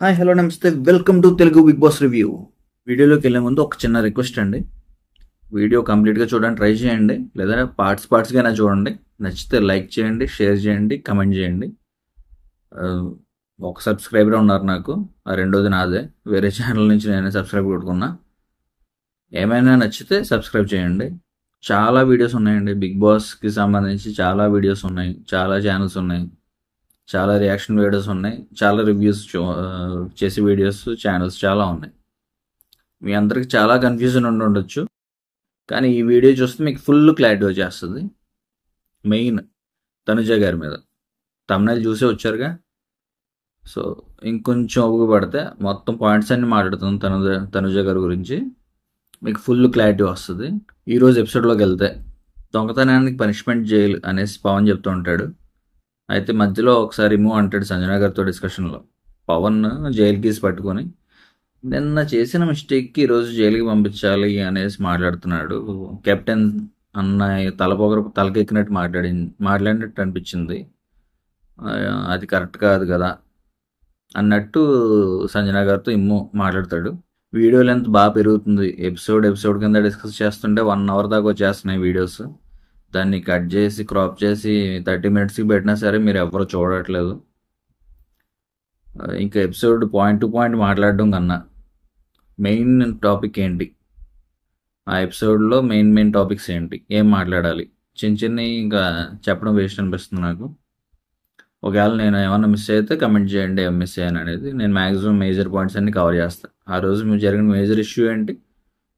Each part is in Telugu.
హాయ్ హలో నమస్తే welcome to Telugu Bigg Boss review. వీడియోలోకి వెళ్ళే ముందు ఒక చిన్న రిక్వెస్ట్ అండి. వీడియో కంప్లీట్గా చూడడానికి ట్రై చేయండి, లేదా పార్ట్స్గానే చూడండి. నచ్చితే లైక్ చేయండి, షేర్ చేయండి, కమెంట్ చేయండి. ఒక సబ్స్క్రైబర్ ఉన్నారు నాకు, ఆ రెండోది నాదే. వేరే ఛానల్ నుంచి నేనే సబ్స్క్రైబ్ కొట్టుకున్నా. ఏమైనా నచ్చితే సబ్స్క్రైబ్ చేయండి. చాలా వీడియోస్ ఉన్నాయండి, బిగ్ బాస్కి సంబంధించి చాలా వీడియోస్ ఉన్నాయి, చాలా ఛానల్స్ ఉన్నాయి, చాలా రియాక్షన్ వీడియోస్ ఉన్నాయి, చాలా రివ్యూస్ చేసే వీడియోస్ ఛానల్స్ చాలా ఉన్నాయి. మీ అందరికి చాలా కన్ఫ్యూజన్ ఉండొచ్చు, కానీ ఈ వీడియో చూస్తే మీకు ఫుల్ క్లారిటీ వచ్చేస్తుంది. మెయిన్ తనుజ గారి మీద తమిళ చూసే వచ్చారుగా, సో ఇంకొంచెం ఓపిక పడితే మొత్తం పాయింట్స్ అన్ని మాట్లాడుతుంది తనుజ గారి గురించి, మీకు ఫుల్ క్లారిటీ వస్తుంది. ఈరోజు ఎపిసోడ్లోకి వెళ్తే దొంగతనానికి పనిష్మెంట్ జైలు అనేసి పవన్ చెప్తూ ఉంటాడు. అయితే మధ్యలో ఒకసారి రిమూవ్ అంటాడు సంజన గారితో డిస్కషన్లో. పవన్ జైలు కేసు పట్టుకొని నిన్న చేసిన మిస్టేక్కి ఈరోజు జైలుకి పంపించాలి అనేసి మాట్లాడుతున్నాడు. కెప్టెన్ అన్న తలకెక్కినట్టు మాట్లాడినట్టు అనిపించింది. అది కరెక్ట్ కాదు కదా అన్నట్టు సంజన గారితో ఇమ్ము మాట్లాడతాడు. వీడియో లెంత్ బాగా పెరుగుతుంది, ఎపిసోడ్ కింద డిస్కస్ చేస్తుంటే 1 అవర్ దాకా వచ్చేస్తున్నాయి వీడియోస్. దాన్ని కట్ చేసి క్రాప్ చేసి 30 మినిట్స్కి పెట్టినా సరే మీరు ఎవరు చూడట్లేదు. ఇంకా ఎపిసోడ్ పాయింట్ టు పాయింట్ మాట్లాడడం కన్నా మెయిన్ టాపిక్ ఏంటి, ఆ ఎపిసోడ్లో మెయిన్ టాపిక్స్ ఏంటి, ఏం మాట్లాడాలి, చిన్నవి ఇంకా చెప్పడం వేస్ట్ అనిపిస్తుంది నాకు. ఒకవేళ నేను ఏమన్నా మిస్ అయితే కమెంట్ చేయండి ఏం మిస్ అయ్యాను అనేది. నేను మ్యాక్సిమం మేజర్ పాయింట్స్ అన్ని కవర్ చేస్తాను. ఆ రోజు జరిగిన మేజర్ ఇష్యూ ఏంటి,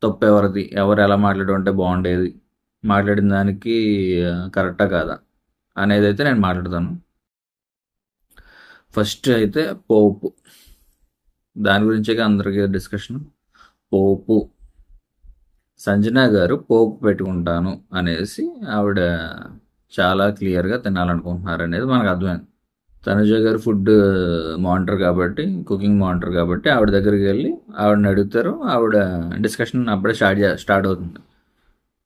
తప్పు ఎవరిది, ఎవరు ఎలా మాట్లాడుంటే బాగుండేది, మాట్లాడిన దానికి కరెక్టా కాదా అనేది అయితే నేను మాట్లాడతాను. ఫస్ట్ అయితే పోపు, దాని గురించే అందరికీ డిస్కషన్. పోపు సంజన గారు పోపు పెట్టుకుంటాను అనేసి ఆవిడ చాలా క్లియర్గా తినాలనుకుంటున్నారు అనేది మనకు అర్థమైంది. తనుజ గారు ఫుడ్ మానిటర్ కాబట్టి, కుకింగ్ మానిటర్ కాబట్టి ఆవిడ దగ్గరికి వెళ్ళి ఆవిడని అడుగుతారు. ఆవిడ డిస్కషన్ అప్పుడే స్టార్ట్ అవుతుంది.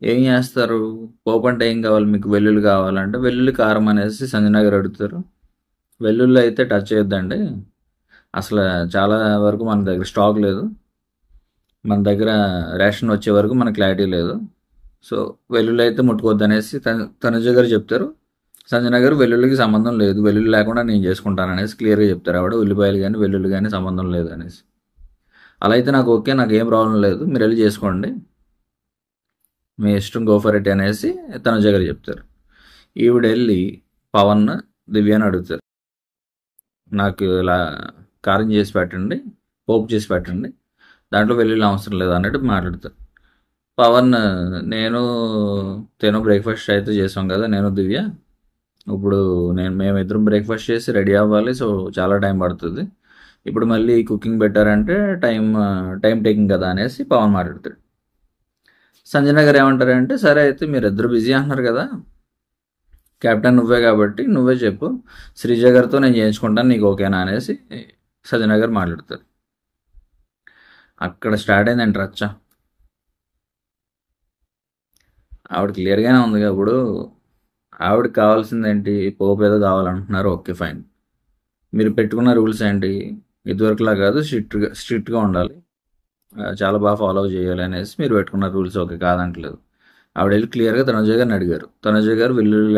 ఏం చేస్తారు, పోపు అంటే ఏం కావాలి మీకు, వెల్లుల్లి కావాలంటే వెల్లుల్లి కారం అనేసి సంజన గారు అడుగుతారు. వెల్లుల్లి అయితే టచ్ చేయొద్దండి, అసలు చాలా వరకు మన దగ్గర స్టాక్ లేదు, మన దగ్గర రేషన్ వచ్చే వరకు మనకు క్లారిటీ లేదు, సో వెల్లుల్లి అయితే ముట్టుకోవద్దు అనేసి తనుజ గారు చెప్తారు. సంజన గారు వెల్లుల్లికి సంబంధం లేదు, వెల్లుల్లి లేకుండా నేను చేసుకుంటాను అనేసి క్లియర్గా చెప్తారు. ఆవిడ ఉల్లిపాయలు కానీ వెల్లుల్లి కానీ సంబంధం లేదు అనేసి. అలా అయితే నాకు ఓకే, నాకు ఏం ప్రాబ్లం లేదు, మీరు వెళ్ళి చేసుకోండి, మీ ఇష్టం, గో ఫర్ ఇట్ అనేసి తనుజ గారు చెప్తారు. ఈవిడ వెళ్ళి పవన్, దివ్యాని అడుగుతారు, నాకు ఇలా కారం చేసి పెట్టండి, పోపు చేసి పెట్టండి, దాంట్లో వెల్లుల్లి అవసరం లేదు అన్నట్టు మాట్లాడతారు. పవన్, నేను బ్రేక్ఫాస్ట్ అయితే చేసాం కదా నేను దివ్య, ఇప్పుడు మేమిద్దరం బ్రేక్ఫాస్ట్ చేసి రెడీ అవ్వాలి, సో చాలా టైం పడుతుంది, ఇప్పుడు మళ్ళీ కుకింగ్ పెట్టారంటే టైం టేకింగ్ కదా అనేసి పవన్ మాట్లాడతాడు. సంజన గారు ఏమంటారంటే, సరే అయితే మీరు ఇద్దరు బిజీ అంటున్నారు కదా, కెప్టెన్ నువ్వే కాబట్టి నువ్వే చెప్పు, శ్రీజ గారితో నేను చేయించుకుంటాను, నీకు ఓకేనా అనేసి సంజన గారు మాట్లాడతారు. అక్కడ స్టార్ట్ అయిందండి రచ్చ. ఆవిడ క్లియర్గానే ఉంది ఇప్పుడు, ఆవిడకి కావాల్సింది ఏంటి, పోపు ఏదో కావాలంటున్నారు, ఓకే ఫైన్, మీరు పెట్టుకున్న రూల్స్ ఏంటి, ఇదివరకులా కాదు, స్ట్రిక్ట్గా ఉండాలి, చాలా బాగా ఫాలో చేయాలి అనేసి మీరు పెట్టుకున్న రూల్స్ ఓకే కాదంటలేదు. ఆవిడ వెళ్ళి క్లియర్గా తనుజ గారిని అడిగారు. తనుజ గారు వెల్లుల్లి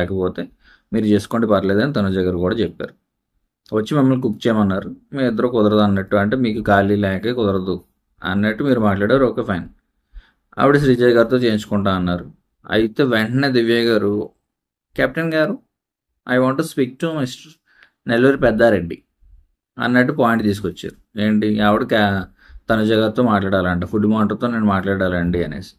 లేకపోతే మీరు చేసుకోండి పర్లేదని తనుజ గారు కూడా చెప్పారు. వచ్చి మమ్మల్ని కుక్ చేయమన్నారు, మీ ఇద్దరు కుదరదు అన్నట్టు, అంటే మీకు ఖాళీ లేకే కుదరదు అన్నట్టు మీరు మాట్లాడారు, ఓకే ఫైన్. ఆవిడ శ్రీజయ్ గారితో చేయించుకుంటా అన్నారు. అయితే వెంటనే దివ్య గారు, కెప్టెన్ గారు, I want to speak to mister Nelluri Peddareddy అన్నట్టు పాయింట్ తీసుకొచ్చారు. ఏంటి, ఆవిడ తనుజ గారితో మాట్లాడాలంట, ఫుడ్ మానిటర్తో నేను మాట్లాడాలండి అనేసి.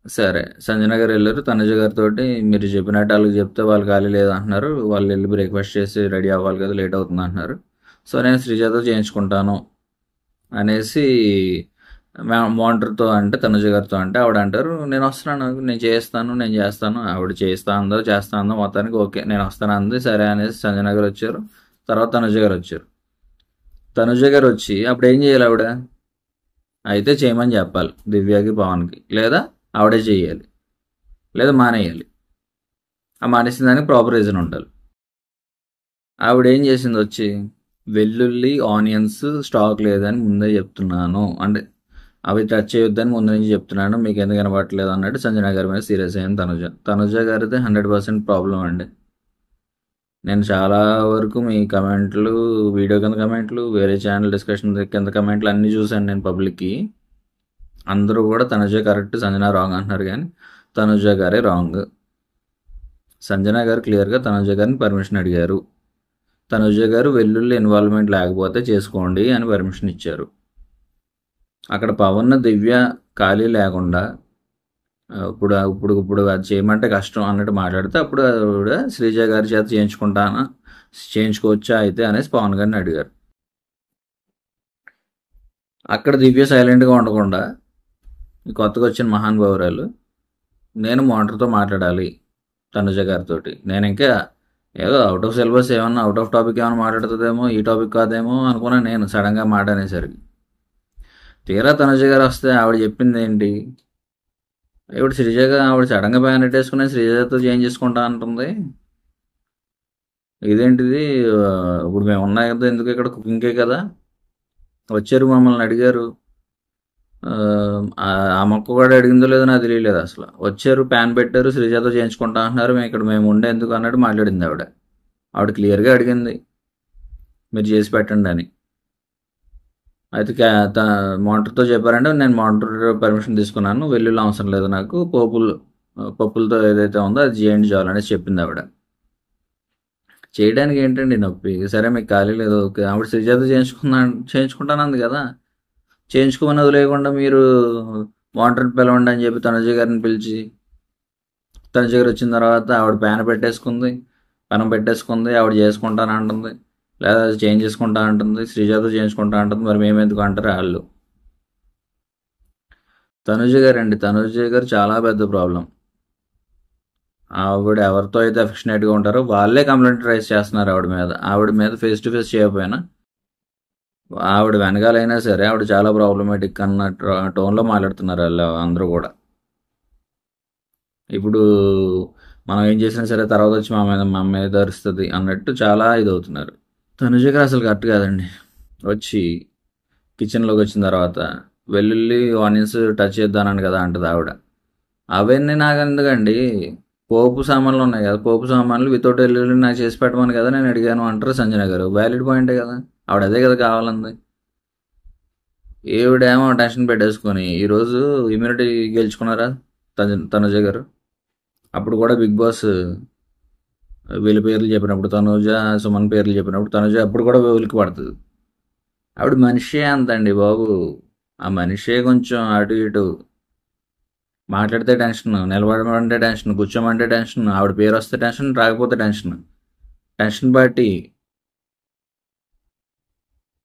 సరే, సంజన గారు వెళ్ళారు తనుజ గారితో, మీరు చెప్పినట్టు వాళ్ళకి చెప్తే వాళ్ళు ఖాళీ లేదు అంటున్నారు, వాళ్ళు వెళ్ళి బ్రేక్ఫాస్ట్ చేసి రెడీ అవ్వాలి కదా, లేట్ అవుతుంది అంటున్నారు, సో నేను శ్రీజతో చేయించుకుంటాను అనేసి మానిటర్తో అంటే తనుజ గారితో అంటే ఆవిడ అంటారు, నేను వస్తున్నాను, నేను చేస్తాను. ఆవిడ చేస్తా అందో మొత్తానికి ఓకే నేను వస్తాను అంది. సరే అనేసి సంజన గారు వచ్చారు. తర్వాత తనుజ గారు వచ్చారు. తనుజ గారు వచ్చి అప్పుడు ఏం చేయాలి, ఆవిడ అయితే చేయమని చెప్పాలి దివ్యకి, పవన్కి, లేదా ఆవిడే చేయాలి, లేదా మానేయాలి. ఆ మానేసిన దానికి ప్రాపర్ రీజన్ ఉండాలి. ఆవిడ ఏం చేసింది వచ్చి, వెల్లుల్లి ఆనియన్స్ స్టాక్ లేదని ముందే చెప్తున్నాను, అంటే అవి టచ్ చేయొద్దని ముందు నుంచి చెప్తున్నాను, మీకు ఎందుకు కనబడట్లేదు అన్నట్టు సంజన గారి మీద సీరియస్ అయింది తనుజ గారితే 100% ప్రాబ్లం అండి. నేను చాలా వరకు మీ కమెంట్లు, వీడియో కింద కమెంట్లు, వేరే ఛానల్ డిస్కషన్ కింద కమెంట్లు అన్నీ చూశాను నేను పబ్లిక్కి. అందరూ కూడా తనుజ కరెక్ట్, సంజన రాంగ్ అంటున్నారు, కానీ తనుజ గారే రాంగ్. సంజన గారు క్లియర్గా తనుజ గారిని పర్మిషన్ అడిగారు. తనుజ గారు వెల్లుల్లి ఇన్వాల్వ్మెంట్ లేకపోతే చేసుకోండి అని పర్మిషన్ ఇచ్చారు. అక్కడ పవన్ దివ్య ఖాళీ లేకుండా ఇప్పుడు ఇప్పుడు ఇప్పుడు అది చేయమంటే కష్టం అన్నట్టు మాట్లాడితే అప్పుడు ఆవిడ శ్రీజ గారి చేత చేయించుకోవచ్చా అయితే అనేసి పవన్ గారిని అడిగారు. అక్కడ దివ్య సైలెంట్గా ఉండకుండా కొత్తగా వచ్చిన మహానుభావురాలు, నేను మోనిటర్తో మాట్లాడాలి తనుజ గారితో, నేను ఇంకా ఏదో అవుట్ ఆఫ్ సిలబస్ ఏమన్నా అవుట్ ఆఫ్ టాపిక్ ఏమైనా మాట్లాడుతుందేమో, ఈ టాపిక్ కాదేమో అనుకున్నా నేను సడన్గా మాట అనేసరికి. తీరా తనుజ గారు వస్తే ఆవిడ చెప్పింది ఏంటి, ఇప్పుడు శ్రీజగా ఆవిడ సడన్గా బ్యాన్ పెట్టేసుకుని శ్రీజతో చేంజ్ చేసుకుంటా అంటుంది. ఇదేంటిది, ఇప్పుడు మేము ఉన్నాయి కదా, ఎందుకు ఇక్కడ కుకింగ్కే కదా వచ్చారు, మమ్మల్ని అడిగారు, ఆ మొక్క కూడా అడిగిందో లేదో నాకు తెలియలేదు అసలు. వచ్చారు, ప్యాన్ పెట్టారు, శ్రీజతో చేయించుకుంటా అంటున్నారు, మేము ఉండే ఎందుకు అన్నట్టు మాట్లాడింది ఆవిడ క్లియర్గా అడిగింది మీరు చేసి పెట్టండి అని. అయితే మోనిటర్తో చెప్పారంటే నేను మోనిటర్ పర్మిషన్ తీసుకున్నాను, వెల్లుల్లి అవసరం లేదు నాకు, పప్పులతో ఏదైతే ఉందో అది చేయండి చాలని చెప్పింది ఆవిడ. చేయడానికి ఏంటండి నొప్పి, సరే మీకు ఖాళీ లేదు ఓకే, ఆవిడ శ్రీజతో చేయించుకుంటానంది కదా, చేయించుకోమని వదిలేయకుండా మీరు మోనిటర్ని పిలవండి అని చెప్పి తనుజ గారిని పిలిచి, తనుజ గారు వచ్చిన తర్వాత ఆవిడ పెనం పెట్టేసుకుంది, ఆవిడ చేసుకుంటాను అంటుంది, లేదా చేంజ్ చేసుకుంటా అంటుంది, శ్రీజాతో చేయించుకుంటా అంటుంది, మరి మేమెందుకు అంటారు వాళ్ళు. తనుజ గారు చాలా పెద్ద ప్రాబ్లం. ఆవిడ ఎవరితో అయితే అఫెక్షనేట్గా ఉంటారో వాళ్ళే కంప్లైంట్ రైజ్ చేస్తున్నారు ఆవిడ మీద ఫేస్ టు ఫేస్ చేయకపోయినా ఆవిడ వెనకాలైనా సరే ఆవిడ చాలా ప్రాబ్లమేటిక్ అన్న టోన్లో మాట్లాడుతున్నారు వాళ్ళు అందరూ కూడా. ఇప్పుడు మనం ఏం చేసినా సరే తర్వాత వచ్చి మా మీద అరుస్తుంది అన్నట్టు చాలా అవుతున్నారు. తనుజ గారు అసలు కరెక్ట్ కాదండి. వచ్చి కిచెన్లోకి వచ్చిన తర్వాత వెల్లుల్లి ఆనియన్స్ టచ్ చేద్దానని కదా అంటుంది ఆవిడ. అవన్నీ నాకు ఎందుకండి, పోపు సామాన్లు ఉన్నాయి కదా, పోపు సామాన్లు వితౌట్ వెల్లుల్లి నాకు చేసి పెట్టమని కదా నేను అడిగాను అంటారు సంజన గారు. వ్యాలిడ్ పాయింటే కదా, ఆవిడ అదే కదా కావాలంది. ఏవిడేమో టెన్షన్ పెట్టేసుకొని ఈరోజు ఇమ్యూనిటీ గెలుచుకున్నారా తనుజ గారు. అప్పుడు కూడా బిగ్ బాస్ వీళ్ళ పేర్లు చెప్పినప్పుడు, తనుజ సుమన్ పేర్లు చెప్పినప్పుడు తనుజ అప్పుడు కూడా ఉలికి పడుతుంది. ఆవిడ మనిషే అంతండి బాబు, ఆ మనిషే కొంచెం అటు ఇటు మాట్లాడితే టెన్షన్, నిలబడమంటే టెన్షన్, కూర్చోమంటే టెన్షన్, ఆవిడ పేరు వస్తే టెన్షన్, రాకపోతే టెన్షన్ బట్టి.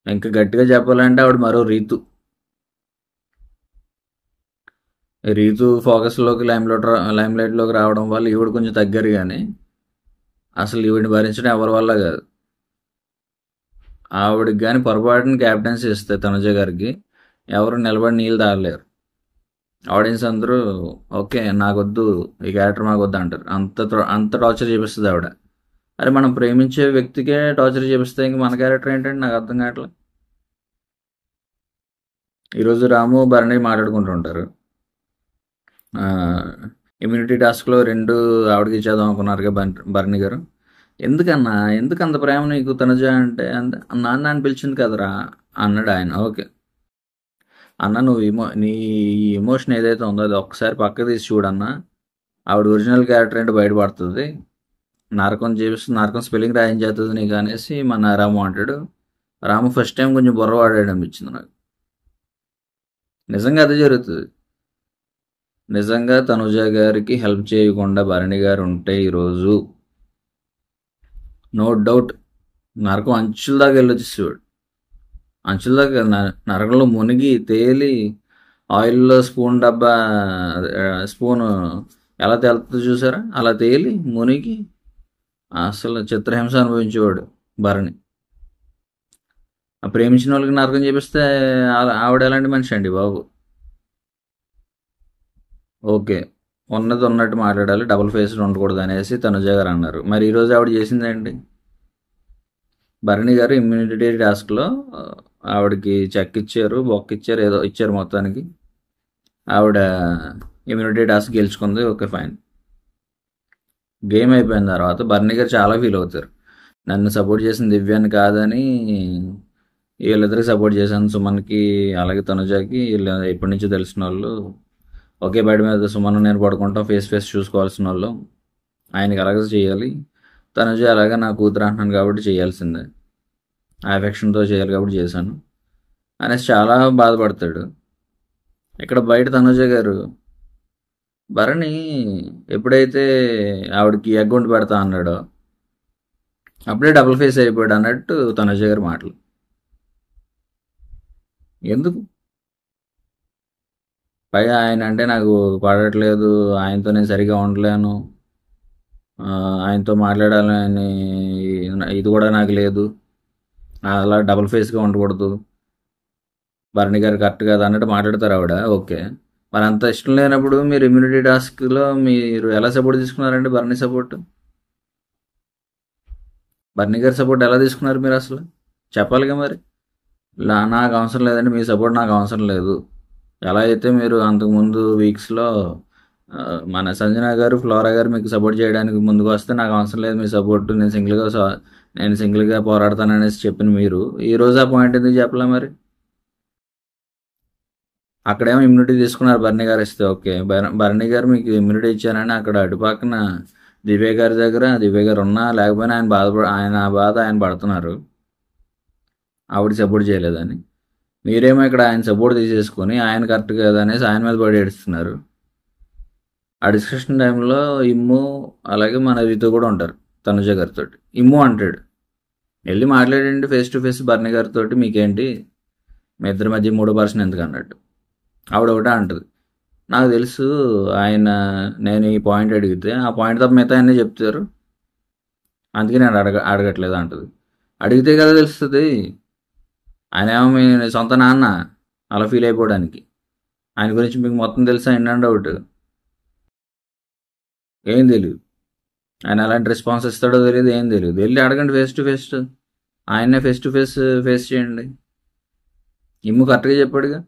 ఇంకా గట్టిగా చెప్పాలంటే ఆవిడ మరో రీతు ఫోకస్లోకి లైమ్లైట్లోకి రావడం వల్ల ఈవిడ కొంచెం తగ్గారు, కానీ అసలు ఈవిడిని భరించడం ఎవరి వల్ల కాదు. ఆవిడకి కానీ పొరపాటుని క్యాప్టెన్సీ ఇస్తే తనుజ గారికి ఎవరు నిలబడి నీళ్ళు తాగలేరు. ఆడియన్స్ అందరూ ఓకే నాకొద్దు, ఈ క్యారెక్టర్ మాకొద్దు అంటారు. అంత టార్చర్ చేపిస్తుంది ఆవిడ. అరే మనం ప్రేమించే వ్యక్తికే టార్చర్ చేపిస్తే ఇంక మన క్యారెక్టర్ ఏంటంటే నాకు అర్థం కావట్లేదు. ఈరోజు రాము భరణి మాట్లాడుకుంటుంటారు, ఇమ్యూనిటీ టాస్క్లో 2 ఆవిడకి ఇచ్చేద్దాం అనుకున్నారుగా భరణి గారు. ఎందుకు అంత ప్రేమ నీకు తనుజ అంటే, నాన్న అని పిలిచింది కదరా అన్నాడు ఆయన. ఓకే అన్న, నువ్వు నీ ఎమోషన్ ఏదైతే ఉందో అది ఒక్కసారి పక్క తీసి చూడన్నా, ఆవిడ ఒరిజినల్ క్యారెక్టర్ ఏంటో బయటపడుతుంది. నరకం స్పెల్లింగ్ రాయించేస్తుంది నీకు అనేసి మన రాము అంటాడు. రాము ఫస్ట్ టైం కొంచెం బుర్ర వాడాడు అనిపించింది నాకు. నిజంగా అదే జరుగుతుంది. నిజంగా తనుజ గారికి హెల్ప్ చేయకుండా భరణి గారు ఉంటే ఈరోజు నో డౌట్ నరకం అంచుల దాకా వెళ్ళొచ్చేవాడు. అంచుల దాకా నరకంలో మునిగి తేలి ఆయిల్లో స్పూన్ ఎలా తేలుతుందో చూసారా, అలా తేలి మునిగి అసలు చిత్రహింస అనుభవించేవాడు భరణి. ప్రేమించిన వాళ్ళకి నరకం చేపిస్తే ఆవిడ ఎలాంటి మనిషి అండి బాబు. ఓకే ఉన్నది ఉన్నట్టు మాట్లాడాలి, డబుల్ ఫేస్డ్ ఉండకూడదు అనేసి తనుజ గారు అన్నారు. మరి ఈరోజు ఆవిడ చేసిందేంటి, భరణి గారు ఇమ్యూనిటీ టాస్క్లో ఆవిడకి చెక్ ఇచ్చారు, బొక్క ఇచ్చారు, ఏదో ఇచ్చారు మొత్తానికి. ఆవిడ ఇమ్యూనిటీ టాస్క్ గెలుచుకుంది, ఓకే ఫైన్. గేమ్ అయిపోయిన తర్వాత భరణి గారు చాలా ఫీల్ అవుతారు. నన్ను సపోర్ట్ చేసిన దివ్యాన్ని కాదని వీళ్ళిద్దరికి సపోర్ట్ చేశాను, సుమన్కి అలాగే తనుజాకి. వీళ్ళు ఎప్పటి నుంచో తెలిసిన వాళ్ళు, ఒకే బెడ్ మీద సుమన్ నేను పడుకుంటాం, ఫేస్ ఫేస్ చూసుకోవాల్సిన వాళ్ళు. ఆయనకి అలాగే చేయాలి, తనుజ అలాగే నా కూతురు అంటున్నాను కాబట్టి చేయాల్సిందే, ఆ ఎఫెక్షన్తో చేయాలి కాబట్టి చేశాను అనేసి చాలా బాధపడతాడు. ఇక్కడ బయట తనుజ గారు భరణి ఎప్పుడైతే ఆవిడకి అకౌంట్ పెడతా అన్నాడో అప్పుడే డబుల్ ఫేస్ అయిపోయాడు అన్నట్టు తనుజ గారి మాటలు. ఎందుకు? పైగా ఆయన అంటే నాకు పడట్లేదు, ఆయనతో నేను సరిగా ఉండలేను, ఆయనతో మాట్లాడాలని ఇది కూడా నాకు లేదు, అలా డబుల్ ఫేస్గా ఉండకూడదు, భరణి గారు కరెక్ట్ కాదు అన్నట్టు మాట్లాడతారు ఆవిడ. ఓకే, మరి అంత ఇష్టం లేనప్పుడు మీరు ఇమ్యూనిటీ టాస్క్లో మీరు ఎలా సపోర్ట్ తీసుకున్నారండి? భరణి సపోర్ట్, భరణి గారి సపోర్ట్ ఎలా తీసుకున్నారు మీరు? అసలు చెప్పాలిగా మరి. నాకు అవసరం లేదండి మీ సపోర్ట్, నాకు అవసరం లేదు. ఎలా అయితే మీరు అంతకుముందు వీక్స్లో మన సంజన గారు, ఫ్లోరా గారు మీకు సపోర్ట్ చేయడానికి ముందుకు వస్తే నాకు అవసరం లేదు మీ సపోర్ట్, నేను సింగిల్గా పోరాడతాననేసి చెప్పిన మీరు ఈరోజు ఆ పాయింట్ ఎందుకు చెప్పలే మరి? అక్కడేమో ఇమ్యూనిటీ తీసుకున్నారు భరణి గారు ఇస్తే, ఓకే, భరణి గారు మీకు ఇమ్యూనిటీ ఇచ్చారని అక్కడ అటుపక్కన దివ్య గారి దగ్గర దివ్య గారు ఉన్నా లేకపోయినా ఆయన బాధ ఆయన పడుతున్నారు, ఆవిడ సపోర్ట్ చేయలేదని. మీరేమో ఇక్కడ ఆయన సపోర్ట్ తీసేసుకొని ఆయన కరెక్ట్ కాదనేసి ఆయన మీద పడి ఏడుస్తున్నారు. ఆ డిస్కషన్ టైంలో ఇమ్ము అలాగే మన రీతో కూడా ఉంటారు తనుజ గారితో. ఇమ్ము అంటాడు, వెళ్ళి మాట్లాడండి ఫేస్ టు ఫేస్ భరణి గారితో, మీకేంటి మీ ఇద్దరి మధ్య మూడో పర్సన్ ఎందుకు అన్నట్టు. ఆవిడ ఒకటే అంటుంది, నాకు తెలుసు ఆయన, నేను ఈ పాయింట్ అడిగితే ఆ పాయింట్ తప్ప మిగతా అన్నీ చెప్తారు, అందుకే నేను అడగట్లేదు అంటుంది. అడిగితే కదా తెలుస్తుంది, ఆయన ఏమో మీ సొంత నాన్న అలా ఫీల్ అయిపోవడానికి. ఆయన గురించి మీకు మొత్తం తెలుసా? ఏంటంటే డౌట్ ఏం తెలియదు, ఆయన ఎలాంటి రెస్పాన్స్ ఇస్తాడో తెలియదు, ఏం తెలియదు. వెళ్ళి అడగండి ఫేస్ టు ఫేస్, ఆయన్నే ఫేస్ టు ఫేస్ చేయండి. ఇమ్ము కరెక్ట్గా చెప్పాడుగా,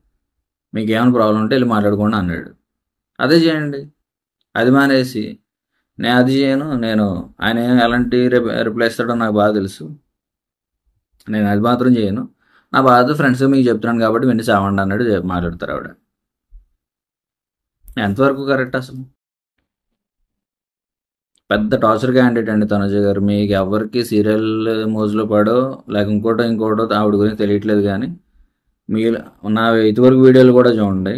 మీకు ఏమైనా ప్రాబ్లం ఉంటే వెళ్ళి మాట్లాడుకోండి అన్నాడు, అదే చేయండి. అది మానేసి నేను అది చేయను, ఆయన ఎలాంటి రిప్లై ఇస్తాడో నాకు బాగా తెలుసు, నేను అది మాత్రం చేయను, నా బాధ ఫ్రెండ్స్ మీకు చెప్తున్నాను కాబట్టి విని చావండి అన్నట్టు మాట్లాడతారు ఆవిడ. ఎంతవరకు కరెక్ట్ అసలు? పెద్ద టార్చర్ క్యాండిడేట్ అండి తనుజ గారు. మీకు ఎవరికి సీరియల్ మోజులో పడో లేక ఇంకోటో ఆవిడ గురించి తెలియట్లేదు, కానీ మీ నా ఇదివరకు వీడియోలు కూడా చూడండి,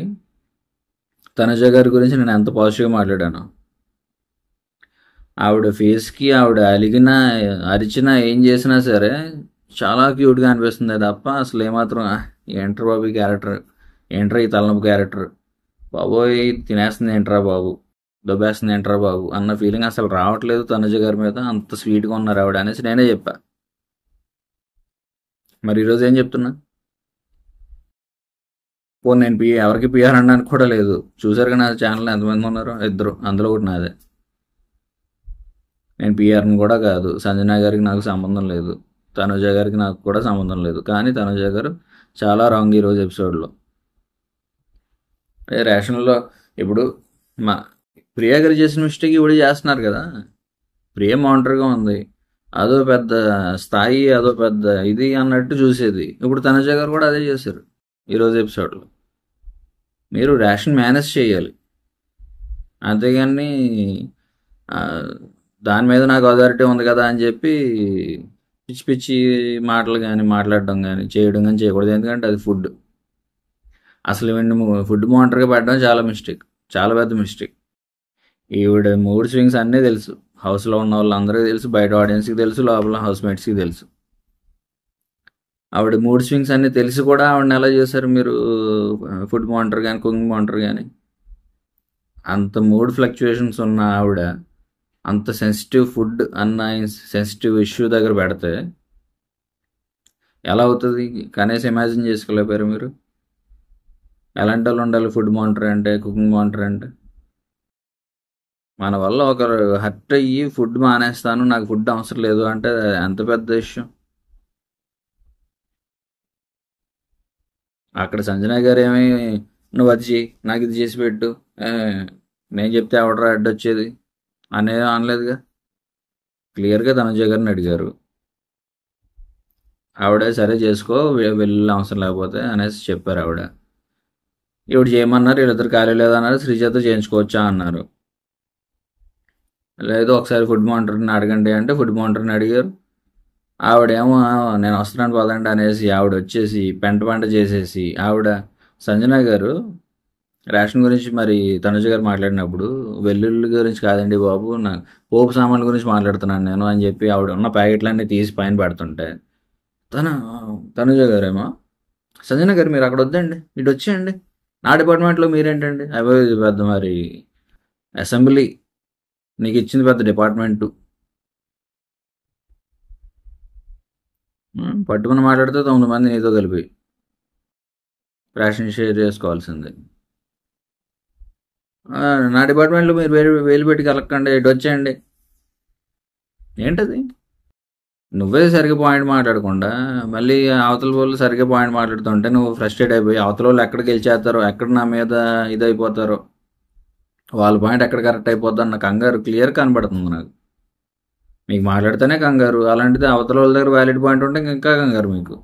తనుజ గారి గురించి నేను ఎంత పాజిటివ్గా మాట్లాడాను. ఆవిడ ఫేస్కి ఆవిడ అలిగినా అరిచినా ఏం చేసినా సరే చాలా క్యూట్గా అనిపిస్తుంది తప్ప అసలు ఏమాత్రం ఏంట్రా బాబు ఈ క్యారెక్టర్, ఏంట్రా ఈ తలనొప్పి క్యారెక్టర్, బాబోయ్ తినేస్తుంది ఏంట్రా బాబు, దొబ్బేస్తుంది ఏంట్రా బాబు అన్న ఫీలింగ్ అసలు రావట్లేదు తనుజ గారి మీద. అంత స్వీట్గా ఉన్నారు ఆవిడ అనేసి నేనే చెప్పా. మరి ఈరోజు ఏం చెప్తున్నా? నేను ఎవరికి పిఆర్ అనడానికి కూడా లేదు. చూసారుగా నా ఛానల్ ఎంతమంది ఉన్నారు? 2, అందులో ఒకటి నాదే. నేను పిఆర్ని కూడా కాదు, సంజన గారికి నాకు సంబంధం లేదు, తనుజ గారికి నాకు కూడా సంబంధం లేదు. కానీ తనుజ గారు చాలా రాంగ్ ఈరోజు ఎపిసోడ్లో. రేషన్లో ఇప్పుడు మా ప్రియా గారు చేసిన మిస్టేక్ ఇప్పుడు చేస్తున్నారు కదా. ప్రియ మౌంటర్గా ఉంది, అదో పెద్ద స్థాయి, అదో పెద్ద ఇది అన్నట్టు చూసేది. ఇప్పుడు తనుజ గారు కూడా అదే చేశారు ఈరోజు ఎపిసోడ్లో. మీరు రేషన్ మేనేజ్ చేయాలి, అంతేగాని దాని మీద నాకు అథారిటీ ఉంది కదా అని చెప్పి పిచ్చి పిచ్చి మాటలు కానీ మాట్లాడడం కానీ చేయడం కానీ చేయకూడదు. ఎందుకంటే అది ఫుడ్. అసలు ఫుడ్ మానిటర్గా పెట్టడం చాలా మిస్టేక్, చాలా పెద్ద మిస్టేక్. ఈవిడ మూడ్ స్వింగ్స్ అన్నీ తెలుసు, హౌస్లో ఉన్న వాళ్ళందరికీ తెలుసు, బయట ఆడియన్స్కి తెలుసు, లోపల హౌస్మేట్స్కి తెలుసు. ఆవిడ మూడ్ స్వింగ్స్ అన్నీ తెలిసి కూడా ఆవిడని ఎలా చేశారు మీరు ఫుడ్ మానిటర్ కానీ కుకింగ్ మానిటర్ కానీ? అంత మూడ్ ఫ్లక్చుయేషన్స్ ఉన్న ఆవిడ అంత సెన్సిటివ్ ఫుడ్ అన్న సెన్సిటివ్ ఇష్యూ దగ్గర పెడితే ఎలా అవుతుంది? కనీసం ఇమాజిన్ చేసుకోలేపారు మీరు? ఎలాంటి వాళ్ళు ఉండాలి ఫుడ్ మానిటర్ అంటే, కుకింగ్ మానిటర్ అంటే? మన వల్ల ఒకరు హర్ట్ అయ్యి ఫుడ్ మానేస్తాను, నాకు ఫుడ్ అవసరం లేదు అంటే ఎంత పెద్ద విషయం. అక్కడ సంజన గారు ఏమి నువ్వు అది చెయ్యి నాకు ఇది చేసి పెట్టు ఏ, నేను చెప్తే ఎవడరా అడ్డొచ్చేది అనేది అనలేదుగా. క్లియర్గా తనుజ గారిని అడిగారు. ఆవిడ సరే చేసుకో వెళ్ళి అవసరం లేకపోతే అనేసి చెప్పారు ఆవిడ. ఈవిడ చేయమన్నారు, వీళ్ళిద్దరు ఖాళీ లేదన్నారు, శ్రీజతో చేయించుకోవచ్చా అన్నారు. లేదు ఒకసారి ఫుడ్ మానిటర్ని అడగండి అంటే ఫుడ్ మానిటర్ని అడిగారు. ఆవిడేమో "ఆ, నేను వస్తున్నాను పదండి" అనేసి ఆవిడ వచ్చేసి పెంట చేసేసి ఆవిడ సంజన గారు రేషన్ గురించి మరి తనుజ గారు మాట్లాడినప్పుడు వెల్లుల్లి గురించి కాదండి బాబు, నా పోపు సామాన్ల గురించి మాట్లాడుతున్నాను నేను అని చెప్పి ఆవిడ ఉన్న ప్యాకెట్లన్నీ తీసి పైన పెడుతుంటే తన తనుజ గారేమో సంజన గారు మీరు అక్కడ వద్దండి ఇటు వచ్చేయండి, నా డిపార్ట్మెంట్లో మీరేంటండి అవి పెద్ద మరి అసెంబ్లీ నీకు ఇచ్చింది పెద్ద డిపార్ట్మెంటు, పట్టుకుని మాట్లాడితే 9 మంది నీతో కలిపి రేషన్ షేర్ చేసుకోవాల్సిందే. ఆ, నా డిపార్ట్మెంట్లో మీరు వేలు పెట్టి కలక్కండి ఇటు వచ్చేయండి. ఏంటది? నువ్వే సరిగ్గా పాయింట్ మాట్లాడకుండా మళ్ళీ అవతల వాళ్ళు సరిగ్గా పాయింట్ మాట్లాడుతుంటే నువ్వు ఫ్రస్ట్రేట్ అయిపోయి అవతల వాళ్ళు ఎక్కడ గెలిచేస్తారో ఎక్కడ నా మీద ఇదైపోతారో వాళ్ళ పాయింట్ ఎక్కడ కరెక్ట్ అయిపోద్దో అన్న కంగారు క్లియర్ కనబడుతుంది నాకు. మీకు మాట్లాడితేనే కంగారు, అలాంటిది అవతల వాళ్ళ దగ్గర వ్యాలిడ్ పాయింట్ ఉంటే ఇంకా కంగారు మీకు.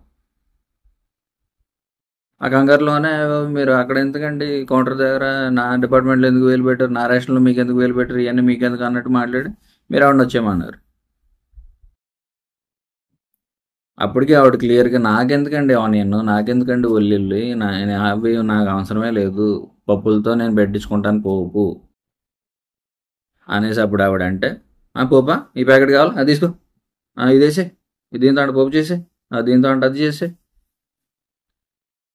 ఆ కంగారులోనే మీరు అక్కడ ఎందుకండి కౌంటర్ దగ్గర నా డిపార్ట్మెంట్లో ఎందుకు వేలు పెట్టారు, నా రేషన్లో మీకు ఎందుకు వేలు పెట్టారు, ఇవన్నీ మీకు ఎందుకు అన్నట్టు మాట్లాడి మీరు ఆవిడ వచ్చేయమన్నారు. అప్పటికి ఆవిడ క్లియర్గా నాకెందుకండి ఆనియన్, నాకెందుకండి ఉల్లిల్లి, అవి నాకు అవసరమే లేదు, పప్పులతో నేను పెట్టించుకుంటాను పోపు అనేసి అప్పుడు ఆవిడ అంటే పోపా ఈ ప్యాకెట్ కావాలా అది తీసుకో, ఇది వేసే, దీంతో అంటే పోపు చేసే, దీంతో అంటే అది చేసే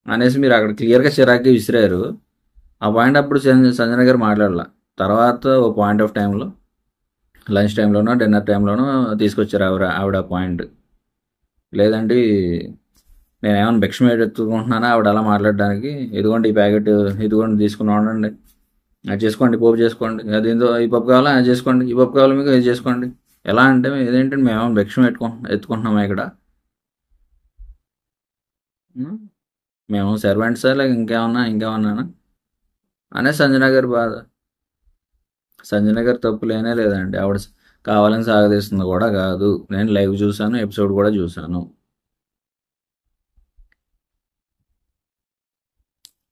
అనేసి మీరు అక్కడ క్లియర్గా చిరాగ్గా విసిరారు. ఆ పాయింట్ అప్పుడు సంజన గారు మాట్లాడాల. తర్వాత ఓ పాయింట్ ఆఫ్ టైంలో లంచ్ టైంలోనో డిన్నర్ టైంలోనో తీసుకొచ్చారు ఆవిడ ఆ పాయింట్. లేదంటే నేనేమైనా భిక్ష ఎత్తుకుంటున్నానా ఆవిడ అలా మాట్లాడడానికి, ఇదిగోండి ఈ ప్యాకెట్ ఇదిగోండి తీసుకుని ఉండండి, అది చేసుకోండి పోపు చేసుకోండి, దీంతో ఈ పప్పు కావాలా అది చేసుకోండి, ఈ పప్పు కావాలి మీకు ఇది చేసుకోండి. ఎలా అంటే ఇదేంటంటే మేమేమైనా భిక్ష ఎత్తుకుంటున్నామా ఇక్కడ, మేము సర్వెంట్సా లేక ఇంకేమన్నానా అనే సంజన గారి బాధ. సంజన గారి తప్పు లేనే లేదండి, ఆవిడ కావాలని సాగదీస్తుంది కూడా కాదు. నేను లైవ్ చూశాను, ఎపిసోడ్ కూడా చూశాను.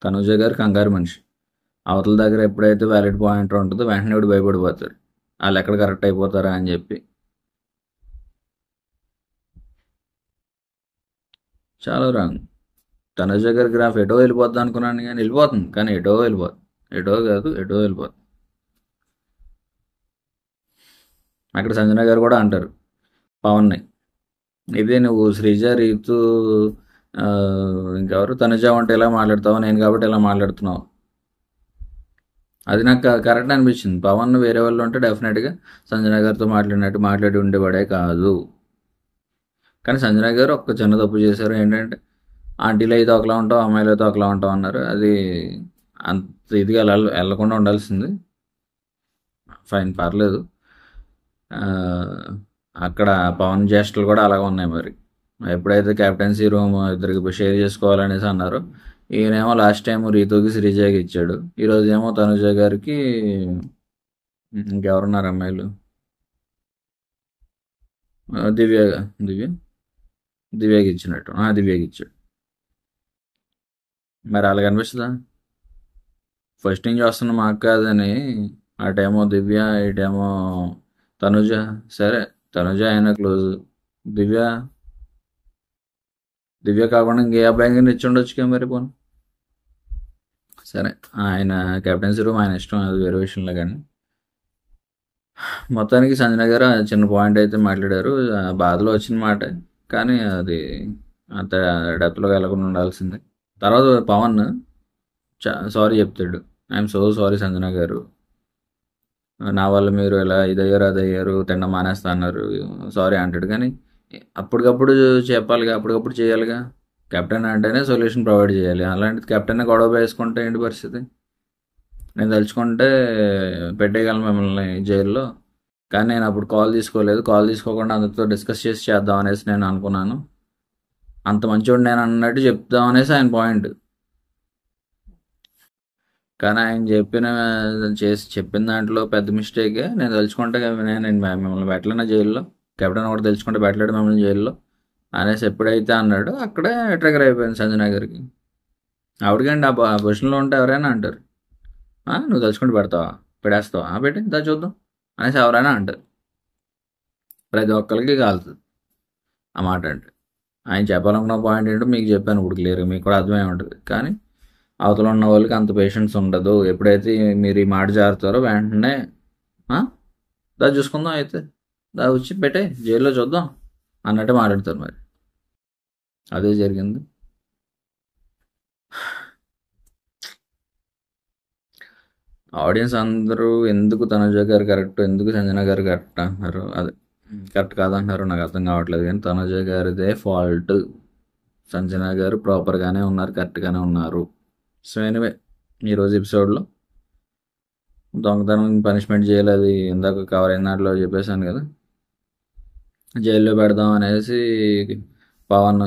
తనుజ గారు కంగారు మనిషి. అవతల దగ్గర ఎప్పుడైతే వ్యాలిడ్ పాయింట్ ఉంటుందో వెంటనే ఇప్పుడు భయపడిపోతారు వాళ్ళు ఎక్కడ కరెక్ట్ అయిపోతారా అని చెప్పి. చాలా రాంగ్. తనుజ గారి గ్రాఫ్ ఎటో వెళ్ళిపోద్ది అనుకున్నాను కానీ వెళ్ళిపోతుంది, కానీ ఎటో వెళ్ళిపోతుంది, ఎటో కాదు ఎటో వెళ్ళిపోతుంది. అక్కడ సంజన గారు కూడా అంటారు పవన్ని, ఇదే నువ్వు శ్రీజ రీతు ఇంకెవరు తనుజ అంటే ఎలా మాట్లాడతావు, నేను కాబట్టి ఎలా మాట్లాడుతున్నావు. అది నాకు కరెక్ట్ అనిపించింది. పవన్ వేరే వాళ్ళు ఉంటే డెఫినెట్గా సంజన గారితో మాట్లాడి ఉండేవాడే కాదు. కానీ సంజన గారు ఒక్క చిన్న తప్పు చేశారు. ఏంటంటే ఆంటీలు అయితే ఒకలా ఉంటావు, అమ్మాయిలు అయితే ఒకలా ఉంటావు అన్నారు. అది అంత ఇదిగా వెళ్ళకుండా ఉండాల్సింది. ఫైన్, పర్లేదు. అక్కడ పవన్ చేష్టలు కూడా అలాగే ఉన్నాయి. మరి ఎప్పుడైతే కెప్టెన్సీ రూమ్ ఇద్దరికి షేర్ చేసుకోవాలనేసి అన్నారు, ఈయనేమో లాస్ట్ టైం రీతుకి శ్రీజకి ఇచ్చాడు, ఈరోజు ఏమో తనుజ గారికి ఇంకెవరున్నారు అమ్మాయిలు, దివ్య దివ్య దివ్యకి ఇచ్చినట్టు, దివ్యకి ఇచ్చాడు. మరి అలాగ అనిపిస్తుందా? ఫస్ట్ నుంచి వస్తున్న మాకు కాదని అటేమో దివ్య ఇటేమో తనుజ. సరే తనుజ అయినా క్లోజ్, దివ్య కాకుండా ఇంకే అబ్బాయి కింద ఇచ్చి ఉండొచ్చుగా మరి పోను. సరే ఆయన కెప్టెన్సీ రూమ్ ఆయన ఇష్టం, అది వేరే విషయంలో. కానీ మొత్తానికి సంజన గారు చిన్న పాయింట్ అయితే మాట్లాడారు, బాధలో వచ్చిన మాట, కానీ అది అంత డెప్త్లో వెళ్ళకుండా ఉండాల్సిందే. తర్వాత పవన్ సారీ చెప్తాడు, ఐఎమ్ సో సారీ సంజన గారు, నా వల్ల మీరు ఇలా ఇదయ్యారు అదయ్యారు తినడం మానేస్తా అన్నారు, సారీ అంటాడు. కానీ అప్పటికప్పుడు చెప్పాలిగా, అప్పటికప్పుడు చేయాలిగా. కెప్టెన్ అంటేనే సొల్యూషన్ ప్రొవైడ్ చేయాలి. అలాంటిది కెప్టెన్ గొడవ వేసుకుంటే ఏంటి పరిస్థితి? నేను తలుచుకుంటే పెట్టేయగలను మిమ్మల్ని జైల్లో, కానీ నేను అప్పుడు కాల్ తీసుకోలేదు. కాల్ తీసుకోకుండా అందరితో డిస్కస్ చేద్దాం అనేసి నేను అనుకున్నాను. అంత మంచివాడు నేను అన్నట్టు చెప్దాం అనేసి ఆయన పాయింట్. కానీ ఆయన చెప్పిన దాంట్లో పెద్ద మిస్టేకే. నేను తలుచుకుంటే నేను మిమ్మల్ని పెట్టలేనా జైల్లో, కెప్టెన్ కూడా తెలుసుకుంటే పెట్టలేడు మిమ్మల్ని జైల్లో అనేసి ఎప్పుడైతే అన్నాడో అక్కడే ట్రిగర్ అయిపోయింది సంజన గారికి. ఆవిడకండి ఆ పొజిషన్లో ఉంటే ఎవరైనా అంటారు, నువ్వు తలుచుకుంటే పెడతావా, పెడేస్తావా, పెట్టి దా చూద్దాం అనేసి ఎవరైనా అంటారు. ప్రతి ఒక్కరికి కాలుతుంది ఆ మాట అంటే. ఆయన చెప్పాలనుకున్న పాయింట్ ఏంటో మీకు చెప్పాను ఇప్పుడు క్లియర్గా, మీకు కూడా అర్థమై ఉంటుంది. కానీ అవతల ఉన్న వాళ్ళకి అంత పేషెన్స్ ఉండదు. ఎప్పుడైతే మీరు ఈ మాట జారుతారో వెంటనే దా చూసుకుందాం, అయితే దా వచ్చి పెట్టే జైల్లో చూద్దాం అన్నట్టు మాట్లాడతారు. మరి అదే జరిగింది. ఆడియన్స్ అందరూ ఎందుకు తనుజ గారు కరెక్ట్, ఎందుకు సంజన గారు కరెక్ట్ అంటున్నారు, అదే కరెక్ట్ కాదంటున్నారు నాకు అర్థం కావట్లేదు. కానీ తనుజ గారిదే ఫాల్ట్, సంజన గారు ప్రాపర్గానే ఉన్నారు, కరెక్ట్గానే ఉన్నారు. సో ఎనివే, ఈరోజు ఎపిసోడ్లో దొంగతనం పనిష్మెంట్ చేయాలి, అది ఇందాక కవర్ అయిన దాంట్లో చెప్పేశాను కదా, జైల్లో పెడదాం అనేసి పవన్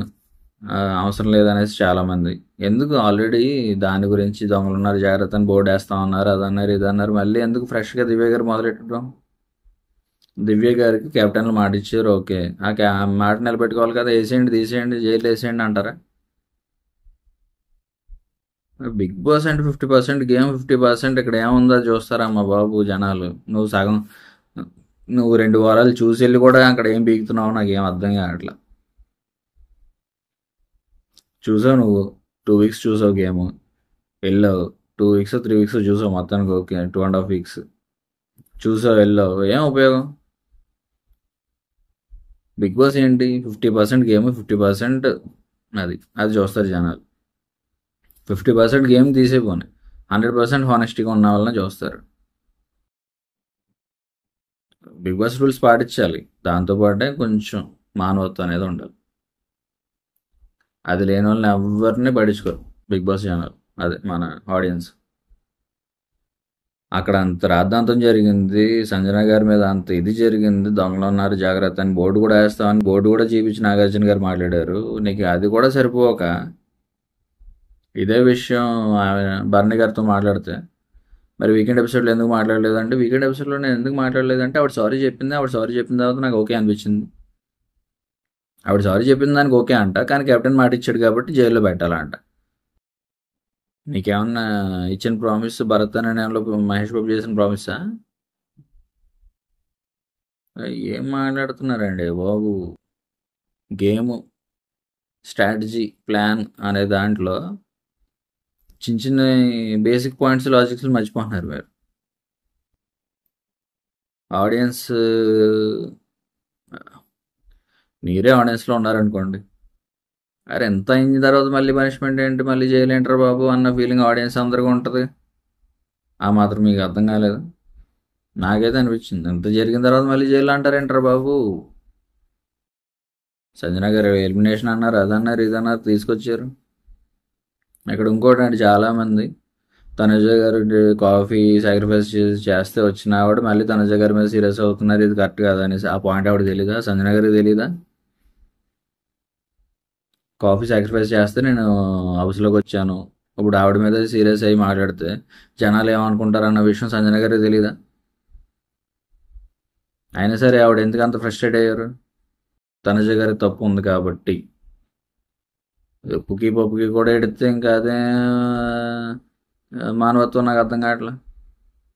అవసరం లేదనేసి చాలామంది. ఎందుకు ఆల్రెడీ దాని గురించి దొంగలు ఉన్నారు జాగ్రత్త అని బోర్డు వేస్తా ఉన్నారు, అదన్నారు ఇదన్నారు, మళ్ళీ ఎందుకు ఫ్రెష్గా దివ్య గారు మొదలెట్టడం? దివ్య గారికి కెప్టెన్లు మాట ఇచ్చారు, ఓకే, ఆ మాట నిలబెట్టుకోవాలి కదా, వేసేయండి తీసేయండి జైలు వేసేయండి అంటారా? బిగ్ బాస్ అంటే 50% గేమ్, 50% ఇక్కడ ఏముందో చూస్తారమ్మా బాబు జనాలు. నువ్వు 2 వారాలు చూసి వెళ్ళి కూడా అక్కడ ఏం బీగుతున్నావు నాకేం అర్థం కావట్లా. చూసావు నువ్వు 2 వీక్స్ చూసావు గేమ్, వెళ్ళావు 2 వీక్స్ 3 వీక్స్ చూసావు, మొత్తానికి ఓకే 2.5 వీక్స్ చూసావు వెళ్ళావు, ఏం ఉపయోగం? బిగ్ బాస్ ఏంటి, 50% గేమ్, 50% అది చూస్తారు జనాలు. 50% గేమ్ తీసేపోయి 100% హానెస్టీగా ఉన్న వాళ్ళని చూస్తారు. బిగ్ బాస్ రూల్స్ పాటించాలి, దాంతోపాటే కొంచెం మానవత్వం అనేది ఉండాలి. అది లేని వాళ్ళని ఎవరిని పడించుకోరు బిగ్ బాస్ ఛానల్, అదే మన ఆడియన్స్. అక్కడ అంత రాద్ధాంతం జరిగింది, సంజన గారి మీద అంత ఇది జరిగింది, దొంగలు ఉన్నారు జాగ్రత్త అని బోర్డు కూడా వేస్తామని బోర్డు కూడా చూపించి నాగార్జున గారు మాట్లాడారు. నీకు అది కూడా సరిపోక ఇదే విషయం బర్నీ గారితో మాట్లాడితే, మరి వీకెండ్ ఎపిసోడ్లో ఎందుకు మాట్లాడలేదంటే, వీకెండ్ ఎపిసోడ్లో నేను ఎందుకు మాట్లాడలేదంటే ఆవిడ సారీ చెప్పిన తర్వాత నాకు ఓకే అనిపించింది. ఆవిడ సారీ చెప్పిన దానికి ఓకే అంట, కానీ కెప్టెన్ మాట ఇచ్చాడు కాబట్టి జైల్లో పెట్టాలంట. నీకేమన్నా ఇచ్చిన ప్రామిస్ భరత్ అనే నేలలో మహేష్ బాబు చేసిన ప్రామిసా? ఏం మాట్లాడుతున్నారండి బాబు? గేమ్ స్ట్రాటజీ ప్లాన్ అనే దాంట్లో చిన్న చిన్న బేసిక్ పాయింట్స్ లాజిక్స్ మర్చిపోతున్నారు మీరు. ఆడియన్స్, మీరే ఆడియన్స్లో ఉన్నారనుకోండి, అరే ఎంత అయిన తర్వాత మళ్ళీ పనిష్మెంట్ ఏంటి, మళ్ళీ చేయలేంటారు బాబు అన్న ఫీలింగ్ ఆడియన్స్ అందరికీ ఉంటుంది. ఆ మాత్రం మీకు అర్థం కాలేదు? నాకైతే అనిపించింది, ఎంత జరిగిన తర్వాత మళ్ళీ జైలు అంటారేంటారు బాబు. సంజన గారు ఎలిమినేషన్ అన్నారు, అదన్నారు ఇదన్నారు, తీసుకొచ్చారు. ఇక్కడ ఇంకోటి అండి, చాలామంది తనుజ గారు కాఫీ సాక్రిఫైస్ చేస్తే వచ్చిన ఆవిడ మళ్ళీ తనుజ గారి మీద సీరియస్ అవుతున్నారు, ఇది కరెక్ట్ కాదు అనేసి. ఆ పాయింట్ ఆవిడ తెలీదా? సంజన గారికి తెలీదా? కాఫీ సాక్రిఫైస్ చేస్తే నేను హౌస్లోకి వచ్చాను, ఇప్పుడు ఆవిడ మీద సీరియస్ అయ్యి మాట్లాడితే జనాలు ఏమనుకుంటారు అన్న విషయం సంజన గారికి తెలీదా? అయినా సరే ఆవిడ ఎందుకు అంత ఫ్రస్ట్రేట్ అయ్యారు? తనుజ గారికి తప్పు ఉంది కాబట్టి. ఉప్పుకి పప్పుకి కూడా ఎడితే ఇంకా అదే మానవత్వం నాకు అర్థం కావట్లా.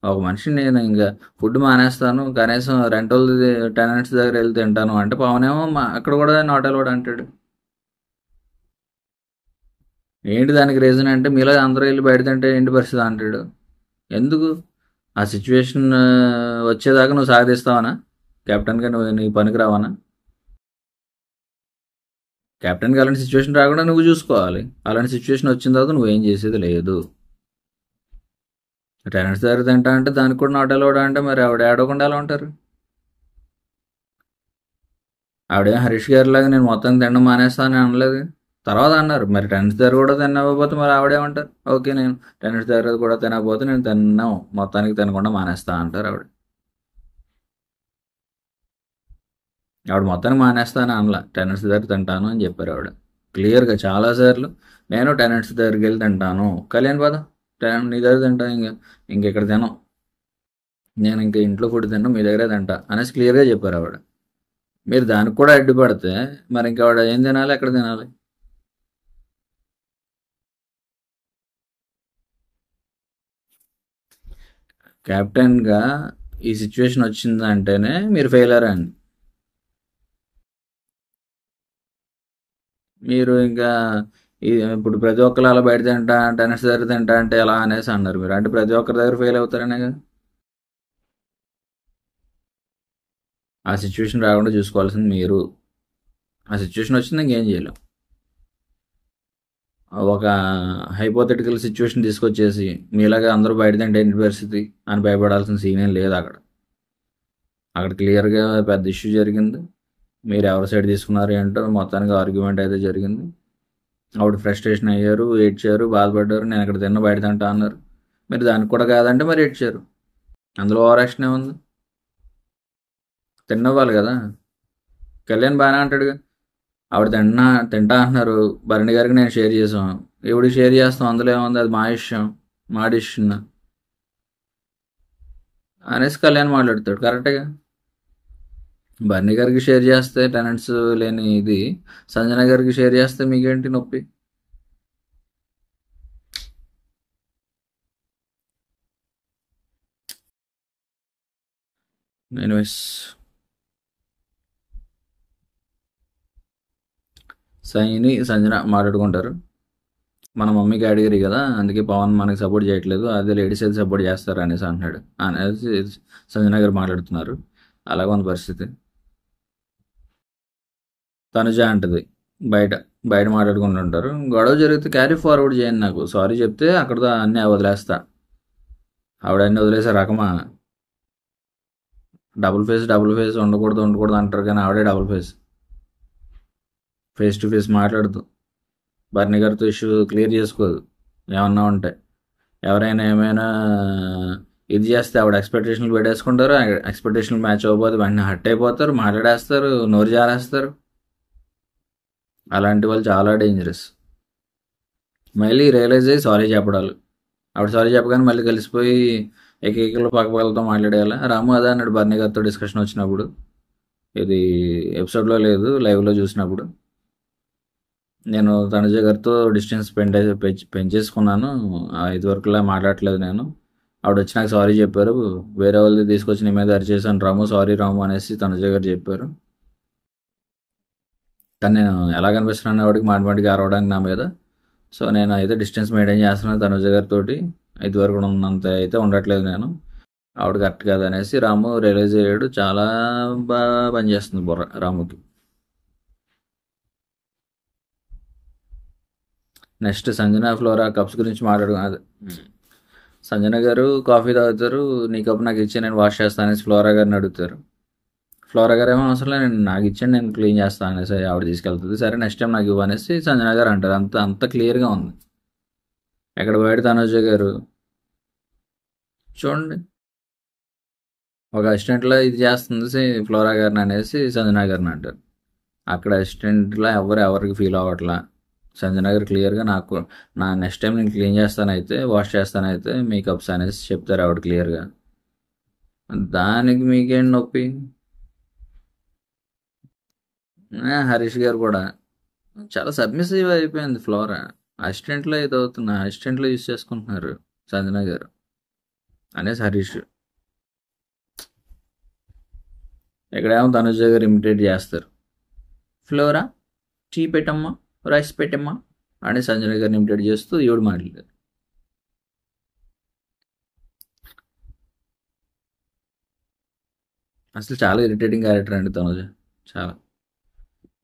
ఒక మనిషి నేను ఇంకా ఫుడ్ మానేస్తాను, కనీసం రెంటల్ టెనెంట్స్ దగ్గర వెళ్ళి తింటాను అంటే పవనేమో అక్కడ కూడా నాట్ అలౌడ్ అంటాడు. ఏంటి దానికి రీజన్ అంటే, మీలో అందరూ వెళ్ళి బయట తింటే ఏంటి పరిస్థితి అంటాడు. ఎందుకు? ఆ సిచ్యువేషన్ వచ్చేదాకా నువ్వు సాగదీస్తావనా? కెప్టెన్గా నువ్వు నీ పనికి రావనా? కెప్టెన్కి అలాంటి సిచ్యువేషన్ రాకుండా నువ్వు చూసుకోవాలి. అలాంటి సిచ్యువేషన్ వచ్చిన తర్వాత నువ్వేం చేసేది లేదు. టెనెంట్స్ దగ్గర తింటా అంటే దానికి కూడా నాట్ అలౌడ్ అంటే మరి ఆవిడ ఆడకుండా ఎలా ఉంటారు? ఆవిడేం హరీష్ గారి లాగా నేను మొత్తం తినడం మానేస్తానని అనలేదు. తర్వాత అన్నారు మరి టెనెంట్స్ దగ్గర కూడా తినకపోతే మరి ఆవిడేమంటారు, ఓకే నేను టెనెంట్స్ దగ్గర కూడా తినకపోతే నేను తిన్నాం మొత్తానికి తినకుండా మానేస్తా అంటారు ఆవిడ. ఆవిడ మొత్తానికి మానేస్తా అని అనలా, టెనెంట్స్ దగ్గర తింటాను అని చెప్పారు ఆవిడ క్లియర్గా చాలాసార్లు. నేను టెనెంట్స్ దగ్గరికి వెళ్ళి తింటాను, కళ్యాణ్ పద నీ దగ్గర తింటా, ఇంకెక్కడ తినం, నేను ఇంకా ఇంట్లో ఫుడ్ తిన్నా, మీ దగ్గరే తింటా అనేసి క్లియర్గా చెప్పారు ఆవిడ. మీరు దానికి కూడా అడ్డుపడితే మరి ఇంకా ఆవిడ ఏం తినాలి, ఎక్కడ తినాలి? కెప్టెన్గా ఈ సిచ్యువేషన్ వచ్చిందంటేనే మీరు ఫెయిలర్ అండి. మీరు ఇంకా ఇప్పుడు ప్రతి ఒక్కరు అలా బయట తింటా, టెన్నిస్ దగ్గర తింటా అంటే ఎలా అనేసి అన్నారు మీరు. అంటే ప్రతి ఒక్కరి దగ్గర ఫెయిల్ అవుతారనే కదా. ఆ సిచ్యువేషన్ రాకుండా చూసుకోవాల్సింది మీరు. ఆ సిచ్యువేషన్ వచ్చింది, ఇంకేం చేయలేం. ఒక హైపోథెటికల్ సిచ్యువేషన్ తీసుకొచ్చేసి మీలాగా అందరూ బయట తింటే ఏంటి పరిస్థితి అని భయపడాల్సిన సీన్ ఏం లేదు అక్కడ. అక్కడ క్లియర్గా పెద్ద ఇష్యూ జరిగింది. మీరు ఎవరి సైడ్ తీసుకున్నారు ఏంటో మొత్తానికి ఆర్గ్యుమెంట్ అయితే జరిగింది. ఆవిడ ఫ్రస్ట్రేషన్ అయ్యారు, ఏడ్చారు, బాధపడ్డారు. నేను ఇక్కడ తిన్న బయట తింటా అన్నారు. మీరు దానికి కూడా కాదంటే మరి ఏడ్చారు. అందులో ఓవర్ యాక్షన్ ఏముంది? తిన్నవ్వాలి కదా. కళ్యాణ్ బాగానే అంటాడుగా, ఆవిడ తింటా అంటున్నారు, భరణి గారికి నేను షేర్ చేసాం, ఎవడికి షేర్ చేస్తాం, అందులో ఏముంది, అది మా ఇష్టం, మా డిసిషన్ అనేసి కళ్యాణ్ మాట్లాడతాడు. కరెక్ట్గా బర్నీ గారికి షేర్ చేస్తే టెనెంట్స్ లేని ఇది సంజన గారికి షేర్ చేస్తే మీకేంటి నొప్పి? ఎనీవేస్, సైని సంజన మాట్లాడుకుంటారు. మన మమ్మీ కేటగిరీ కదా, అందుకే పవన్ మనకి సపోర్ట్ చేయట్లేదు, అదే లేడీస్ అయితే సపోర్ట్ చేస్తారు అనేసి అంటున్నాడు అనేసి సంజన గారు మాట్లాడుతున్నారు. అలాగే ఉంది పరిస్థితి. తనుజ అంటది బయట బయట మాట్లాడుకుంటుంటారు. గొడవ జరిగితే క్యారీ ఫార్వర్డ్ చేయండి, నాకు సారీ చెప్తే అక్కడతో అన్నీ వదిలేస్తా. ఆవిడ అన్నీ వదిలేసే రకమా? డబుల్ ఫేస్ ఉండకూడదు అంటారు, కానీ ఆవిడే double face. Face to face మాట్లాడుతూ బర్నీ గారితో ఇష్యూ క్లియర్ చేసుకోదు. ఏమన్నా ఉంటే ఎవరైనా ఏమైనా ఇది చేస్తే ఆవిడ ఎక్స్పెక్టేషన్లు పెట్టేసుకుంటారు. ఎక్స్పెక్టేషన్లు మ్యాచ్ అవ్వబోతే వెంటనే హట్ అయిపోతారు, మాట్లాడేస్తారు, నోరు జారేస్తారు. అలాంటి వాళ్ళు చాలా డేంజరస్. మళ్ళీ రియలైజ్ అయ్యి సారీ చెప్పడాలు. ఆవిడ సారీ చెప్పగానే మళ్ళీ కలిసిపోయి ఏకైకలు పక్కపక్కలతో మాట్లాడేయాలి. రాము అదే అన్నాడు బర్నీ గారితో డిస్కషన్ వచ్చినప్పుడు. ఇది ఎపిసోడ్లో లేదు, లైవ్లో చూసినప్పుడు. నేను తనుజ గారితో డిస్టెన్స్ పెంచేసుకున్నాను, ఇదివరకులా మాట్లాడట్లేదు నేను. ఆవిడ వచ్చి నాకు సారీ చెప్పారు, వేరే వాళ్ళది తీసుకొచ్చి నీ మీద అరిచేసాను రాము, సారీ రాము అనేసి తనుజ గారు చెప్పారు. కానీ నేను ఎలా కనిపిస్తున్నాను ఆవిడకి మాటిమాటికి అరవడానికి నా మీద. సో నేను అయితే డిస్టెన్స్ మెయింటైన్ చేస్తున్నాను తనుజ గారితో. ఇదివరకు ఉన్నంత అయితే ఉండట్లేదు నేను. ఆవిడ కరెక్ట్ కాదు అనేసి రాము రియలైజ్ అయ్యాడు. చాలా బాగా పనిచేస్తుంది బుర్ర రాముకి. నెక్స్ట్ సంజన ఫ్లోరా కప్స్ గురించి మాట్లాడుకున్నది. సంజన గారు కాఫీ తాగుతారు, నీ కప్ నాకు ఇచ్చి నేను వాష్ చేస్తాను అనేసి ఫ్లోరా గారిని అడుగుతారు. ఫ్లోరా గారు ఏమో అవసరం లేదు, నేను నాకు ఇచ్చాను, నేను క్లీన్ చేస్తాను అనేసి ఆవిడ తీసుకెళ్తుంది. సరే నెక్స్ట్ టైం నాకు ఇవ్వనేసి సంజన గారు అంటారు. అంత క్లియర్గా ఉంది. ఎక్కడ పోయాడు తనుజ గారు చూడండి. ఒక అసిస్టెంట్లో ఇది చేస్తుంది ఫ్లోరా గారిని అనేసి సంజన గారిని అంటారు. అక్కడ అసిస్టెంట్లో ఎవరికి ఫీల్ అవ్వట్లా. సంజన గారు క్లియర్గా నాకు నా నెక్స్ట్ టైం నేను క్లీన్ చేస్తానైతే, వాష్ చేస్తానైతే మీ కప్స్ అనేసి చెప్తారు ఆవిడ క్లియర్గా. దానికి మీకేం నొప్పి? హరీష్ గారు కూడా చాలా సబ్మిసివ్ అయిపోయింది ఫ్లోరా. అసిస్టెంట్లో ఇది అవుతున్నా, అసిస్టెంట్లో యూజ్ చేసుకుంటున్నారు సంజన గారు అనేసి హరీష్. ఎక్కడేమో తనుజ గారు ఇమిటేట్ చేస్తారు. ఫ్లోరా టీ పెట్టమ్మా, రైస్ పెట్టమ్మా అని సంజన గారిని ఇమిటేట్ చేస్తూ ఈవిడ మాట్లాడారు. అసలు చాలా ఇరిటేటింగ్ క్యారెక్టర్ అండి తనుజ. చాలా.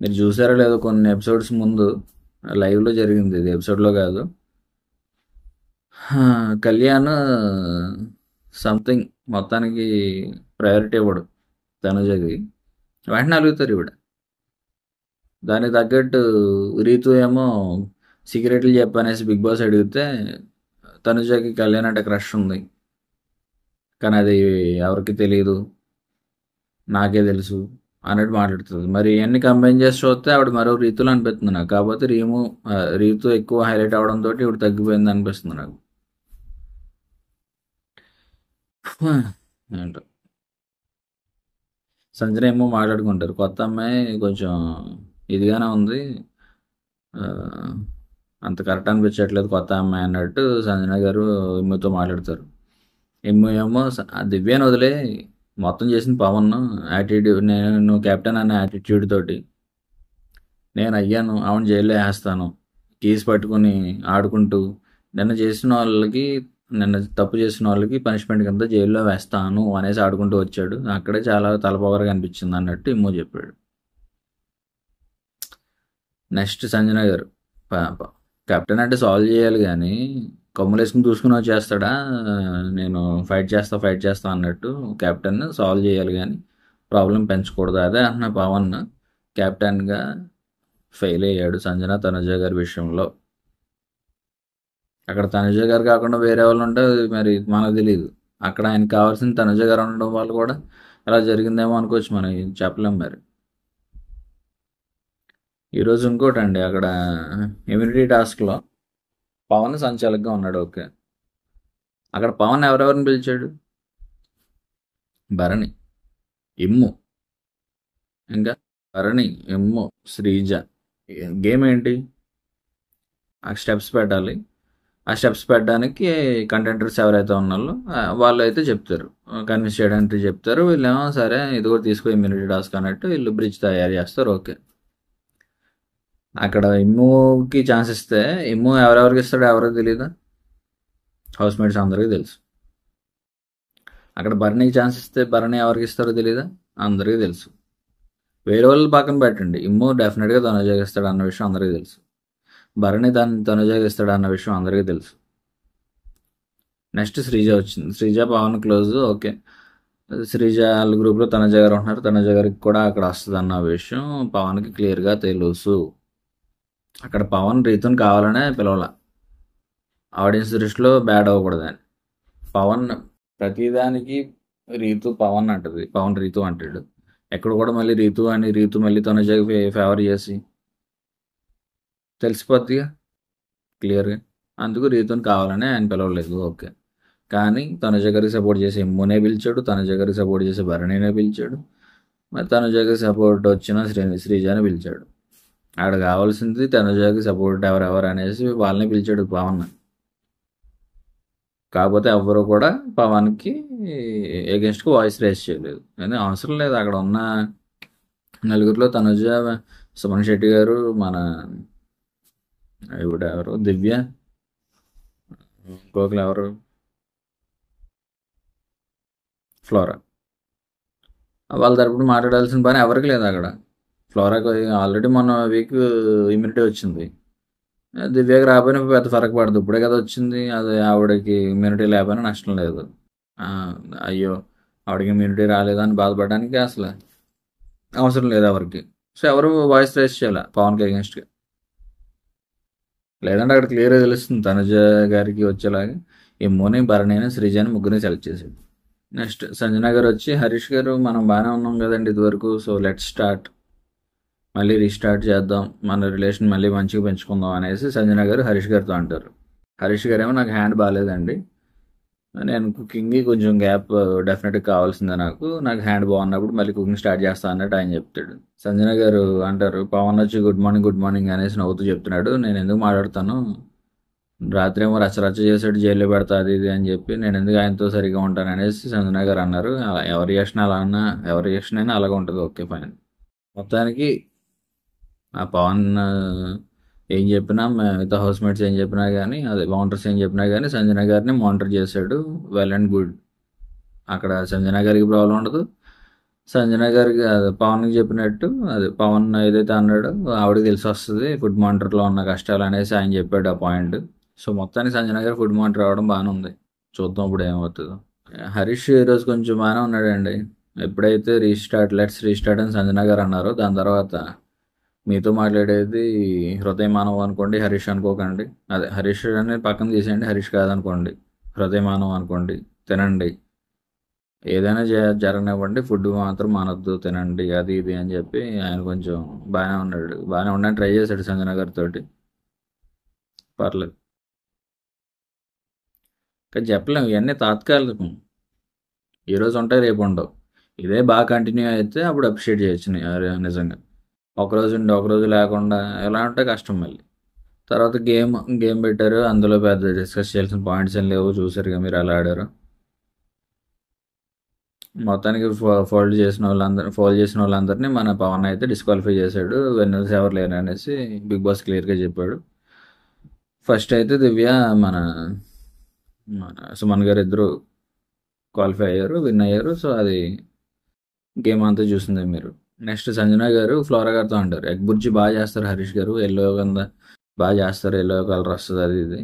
మీరు చూసారో లేదో కొన్ని ఎపిసోడ్స్ ముందు లైవ్లో జరిగింది, ఇది ఎపిసోడ్లో కాదు. కళ్యాణ్ సంథింగ్ మొత్తానికి ప్రయారిటీ ఇవ్వడు తనుజకి. వెంటనే అడుగుతారు ఈవిడ. దానికి తగ్గట్టు రీతు ఏమో సీక్రెట్లు చెప్పనేసి బిగ్ బాస్ అడిగితే తనుజకి కళ్యాణ్ అంటే క్రష్ ఉంది, కానీ అది ఎవరికి తెలియదు, నాకే తెలుసు అన్నట్టు మాట్లాడుతుంది. మరి ఇవన్నీ కంబైన్ చేసి చూస్తే ఆవిడ మరో రీతులు అనిపిస్తుంది నాకు. కాకపోతే రీతు ఎక్కువ హైలైట్ అవడంతో ఇవిడ తగ్గిపోయింది అనిపిస్తుంది నాకు. ఏంటో సంజన ఏమో మాట్లాడుకుంటారు. కొత్త అమ్మాయి కొంచెం ఇదిగానే ఉంది. ఆ, అంత కరెక్ట్ అనిపించట్లేదు కొత్త అమ్మాయి అన్నట్టు సంజన గారు ఇమ్ముతో మాట్లాడతారు. ఇమ్ము ఏమో ఆ దివ్యాని వదిలే, మొత్తం చేసిన పవన్ యాటిట్యూడ్, నేను కెప్టెన్ అనే యాటిట్యూడ్ తోటి నేను అయ్యాను, ఆవిడ జైల్లో వేస్తాను, కీస్ పట్టుకుని ఆడుకుంటూ నిన్న చేసిన వాళ్ళకి, నిన్న తప్పు చేసిన వాళ్ళకి పనిష్మెంట్ కింద జైల్లో వేస్తాను అనేసి ఆడుకుంటూ వచ్చాడు. అక్కడే చాలా తలపొగరగా అనిపించింది అన్నట్టు ఇమ్మో చెప్పాడు. నెక్స్ట్ సంజన గారు, కెప్టెన్ అంటే సాల్వ్ చేయాలి కానీ కొమ్మలు వేసుకుని చూసుకుని వచ్చేస్తాడా, నేను ఫైట్ చేస్తా అన్నట్టు కెప్టెన్ సాల్వ్ చేయాలి కానీ ప్రాబ్లం పెంచకూడదు. అదే అంటున్న పవన్ కెప్టెన్గా ఫెయిల్ అయ్యాడు సంజన తనుజ గారి విషయంలో. అక్కడ తనుజ గారు కాకుండా వేరే వాళ్ళు ఉంటే మరి మనకు తెలియదు. అక్కడ ఆయనకు కావాల్సిన తనుజ గారు ఉండడం వల్ల కూడా అలా జరిగిందేమో అనుకోవచ్చు, మనం చెప్పలేం మరి. ఈరోజు ఇంకోటండి, అక్కడ ఇమ్యూనిటీ టాస్క్లో పవన్ సంచాలకుగా ఉన్నాడు. ఓకే, అక్కడ పవన్ ఎవరెవరిని పిలిచాడు? భరణి, ఇమ్ము, ఇంకా భరణి, ఇమ్ము, శ్రీజ. గేమ్ ఏంటి? ఆ స్టెప్స్ పెట్టాలి. ఆ స్టెప్స్ పెట్టడానికి కంటెంటర్స్ ఎవరైతే ఉన్నారో వాళ్ళు అయితే చెప్తారు, కన్విన్స్ చేయడానికి చెప్తారు. వీళ్ళేమో సరే ఇది కూడా తీసుకో ఇమ్యూనిటీ టాస్క్ అన్నట్టు వీళ్ళు బ్రిడ్జ్ తయారు చేస్తారు. ఓకే, అక్కడ ఇమ్ముకి ఛాన్స్ ఇస్తే ఇమ్ము ఎవరెవరికి ఇస్తాడో ఎవరికి తెలియదా? హౌస్ మేట్స్ అందరికీ తెలుసు. అక్కడ భరణికి ఛాన్స్ ఇస్తే భరణి ఎవరికి ఇస్తారో తెలియదా? అందరికీ తెలుసు. వేరే వాళ్ళు పక్కన పెట్టండి, ఇమ్ము డెఫినెట్గా తనుజకి ఇస్తాడు అన్న విషయం అందరికీ తెలుసు. భరణి తనుజకి ఇస్తాడు అన్న విషయం అందరికీ తెలుసు. నెక్స్ట్ శ్రీజ వచ్చింది. శ్రీజ పవన్ క్లోజ్. ఓకే, శ్రీజ వాళ్ళ గ్రూప్లో తనుజ గారు ఉంటున్నారు, తనుజ గారికి కూడా అక్కడ వస్తుంది అన్న విషయం పవన్కి క్లియర్గా తెలుసు. అక్కడ పవన్ రీతుని కావాలనే పిలవాల, ఆడియన్స్ దృష్టిలో బ్యాడ్ అవ్వకూడదని. పవన్ ప్రతిదానికి రీతు పవన్ అంటది, పవన్ రీతు అంటాడు. ఎక్కడ కూడా మళ్ళీ రీతు అని రీతు మళ్ళీ తనుజకి ఫేవర్ చేసి తెలిసిపోద్దిగా క్లియర్గా. అందుకు రీతుని కావాలనే ఆయన పిలవలేదు. ఓకే, కానీ తనుజ గారికి సపోర్ట్ చేసి ఎమ్మునే పిలిచాడు, తనుజ గారికి సపోర్ట్ చేసి భరణినే పిలిచాడు, మరి తనుజ గారికి సపోర్ట్ వచ్చిన శ్రీజాని పిలిచాడు. ఆడ కావాల్సింది తనుజకి సపోర్ట్ ఎవరెవరు అనేసి వాళ్ళని పిలిచాడు పవన్. కాకపోతే ఎవరు కూడా పవన్కి ఎగెన్స్ట్గా వాయిస్ రేస్ చేయలేదు. కానీ అవసరం లేదు, అక్కడ ఉన్న నలుగురిలో తనుజ, సుమన్ శెట్టి గారు, మన ఇవిడ ఎవరు దివ్య, ఇంకొకరు ఎవరు ఫ్లోరా, వాళ్ళ తరపున మాట్లాడాల్సిన పని ఎవరికి లేదు అక్కడ. ఫ్లోరాకి ఆల్రెడీ మొన్న వీక్ ఇమ్యూనిటీ వచ్చింది, దివ్యకి రాకపోయినా పెద్ద ఫరక్ పడదు, ఇప్పుడే కదా వచ్చింది. అది ఆవిడకి ఇమ్యూనిటీ లేకపోయినా నష్టం లేదు. అయ్యో ఆవిడకి ఇమ్యూనిటీ రాలేదని బాధపడడానికి అసలు అవసరం లేదు ఎవరికి. సో ఎవరు వాయిస్ రైస్ చేయాలి పవన్కి అగెన్స్ట్గా. లేదంటే అక్కడ క్లియర్గా తెలుస్తుంది తనుజ గారికి వచ్చేలాగా ఎమ్మోని, భరణిని, శ్రీజని ముగ్గురిని సెలెక్ట్ చేసాడు. నెక్స్ట్ సంజన గారు వచ్చి, హరీష్ గారు మనం బాగానే ఉన్నాం కదండి ఇదివరకు, సో లెట్ స్టార్ట్, మళ్ళీ రీస్టార్ట్ చేద్దాం, మన రిలేషన్ మళ్ళీ మంచిగా పెంచుకుందాం అనేసి సంజన గారు హరీష్ గారితో అంటారు. హరీష్ గారు ఏమో, నాకు హ్యాండ్ బాగాలేదండి, నేను కుకింగ్కి కొంచెం గ్యాప్ డెఫినెట్గా కావాల్సిందే, నాకు హ్యాండ్ బాగున్నప్పుడు మళ్ళీ కుకింగ్ స్టార్ట్ చేస్తా అన్నట్టు ఆయన చెప్తాడు. సంజన గారు అంటారు, పవన్ వచ్చి గుడ్ మార్నింగ్ అనేసి నవ్వుతూ చెప్తున్నాడు, నేను ఎందుకు మాట్లాడతాను, రాత్రి ఏమో రచ్చరచ్చ చేసాడు, జైల్లో పెడతా అది ఇది అని చెప్పి, నేను ఎందుకు ఆయనతో సరిగా ఉంటాను అనేసి సంజన గారు అన్నారు. ఎవరి రియాక్షన్ అలా అన్నా, ఎవరి రియాక్షన్ అయినా అలాగే ఉంటుంది. Okay fine. మొత్తానికి ఆ పవన్ ఏం చెప్పినా, మిగతా హౌస్ మేట్స్ ఏం చెప్పినా కానీ, అదే మౌంటర్స్ ఏం చెప్పినా కానీ సంజన గారిని మానిటర్ చేశాడు. Well and good. అక్కడ సంజన గారికి ప్రాబ్లం ఉండదు. సంజన గారికి పవన్కి చెప్పినట్టు, అది పవన్ ఏదైతే అన్నాడో ఆవిడకి తెలిసి వస్తుంది ఫుడ్ మానిటర్లో ఉన్న కష్టాలు అనేసి ఆయన చెప్పాడు ఆ పాయింట్. సో మొత్తానికి సంజన గారు ఫుడ్ మానిటర్ అవ్వడం బాగానే ఉంది. చూద్దాం ఇప్పుడు ఏమవుతుందో. హరీష్ ఈరోజు కొంచెం బాగానే ఉన్నాడండి. ఎప్పుడైతే లెట్స్ రీస్టార్ట్ అని సంజన గారు అన్నారో, దాని తర్వాత మీతో మాట్లాడేది హృదయ మానవ్ అనుకోండి, హరీష్ అనుకోకండి. అదే హరీష్ అని పక్కన తీసేయండి, హరీష్ కాదనుకోండి, హృదయ మానవ్ అనుకోండి. తినండి, ఏదైనా జరగనివ్వండి, ఫుడ్ మాత్రం మానొద్దు, తినండి అది ఇది అని చెప్పి ఆయన కొంచెం బాగానే ఉన్నాడు. బాగానే ఉండడానికి ట్రై చేశాడు సంజన గారితో, పర్లేదు. కానీ చెప్పలేము, ఇవన్నీ తాత్కాలికం. ఈరోజు ఉంటాయి, రేపు ఉండవు. ఇదే బాగా కంటిన్యూ అయితే అప్పుడు అప్రిషియేట్ చేయొచ్చు నిజంగా. ఒకరోజు ఉండి ఒకరోజు లేకుండా ఎలా ఉంటే కష్టం మళ్ళీ. తర్వాత గేమ్ గేమ్ పెట్టారు, అందులో పెద్ద డిస్కస్ చేయాల్సిన పాయింట్స్ ఏం లేవు, చూసారుగా మీరు ఎలా ఆడారు. మొత్తానికి ఫౌల్ చేసిన వాళ్ళందరినీ మన పవన్ అయితే డిస్క్వాలిఫై చేశాడు. విన్నర్స్ ఎవరు లేరు అనేసి బిగ్ బాస్ క్లియర్గా చెప్పాడు. ఫస్ట్ అయితే దివ్య, మన మన సుమన్ గారు ఇద్దరు క్వాలిఫై అయ్యారు, విన్ అయ్యారు. సో అది గేమ్ అంతా చూసిందే మీరు. నెక్స్ట్ సంజన గారు ఫ్లోరా గారితో అంటారు, ఎగ్ బుర్జీ బాగా చేస్తారు హరీష్ గారు, ఎల్లో కింద బాగా చేస్తారు, ఎల్లో కలర్ వస్తుంది అది ఇది,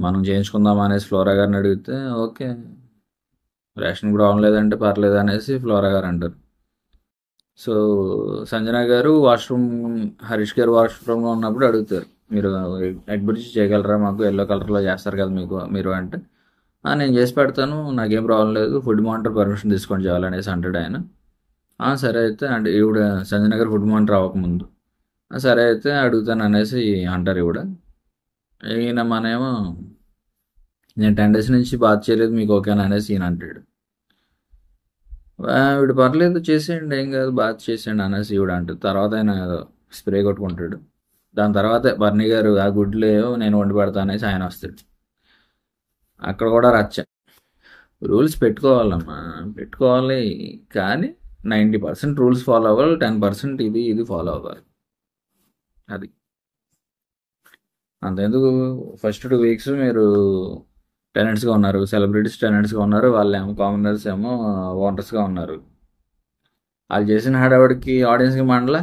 మనం చేయించుకుందాం అనేసి ఫ్లోరా గారిని అడిగితే ఓకే రేషన్ కూడా లేదంటే పర్లేదు అనేసి ఫ్లోరా గారు అంటారు. సో సంజన గారు హరీష్ గారు వాష్రూమ్లో ఉన్నప్పుడు అడుగుతారు, మీరు ఎగ్ బుర్జీ చేయగలరా, మాకు ఎల్లో కలర్లో చేస్తారు కదా మీరు అంటే, నేను చేసి పెడతాను, నాకేం ప్రాబ్లం లేదు, ఫుడ్ మానిటర్ పర్మిషన్ తీసుకొని చేయాలనేసి అంటాడు ఆయన. సరే అయితే అంటే ఈవిడ సంజన గారు ఫుడ్ మానిటర్ అవ్వకముందు, సరే అయితే అడుగుతాను అనేసి అంటారు ఈవిడ. ఈయన మనేమో నేను 10 days నుంచి బాత్ చేయలేదు, మీకు ఓకేనా అనేసి ఈయన అంటాడు. ఈవిడ పర్లేదు చేసేయండి, ఏం కాదు, బాత్ చేసేయండి అనేసి ఈవిడ అంటాడు. తర్వాత ఆయన స్ప్రే కొట్టుకుంటాడు. దాని తర్వాత బర్నీ గారు ఆ గుడ్లు నేను వండి పెడతా అనేసి ఆయన వస్తాడు. అక్కడ కూడా రచ్చ. రూల్స్ పెట్టుకోవాలమ్మా, పెట్టుకోవాలి, కానీ 90% రూల్స్ ఫాలో అవ్వాలి, 10% ఇది ఫాలో అవ్వాలి. అది అంతెందుకు, ఫస్ట్ 2 weeks మీరు టెనెంట్స్గా ఉన్నారు, సెలబ్రిటీస్ టెనెంట్స్గా ఉన్నారు, వాళ్ళేమో కామనర్స్ ఏమో ఓనర్స్గా ఉన్నారు. వాళ్ళు చేసిన హడావుడికి ఆడియన్స్కి మండలే.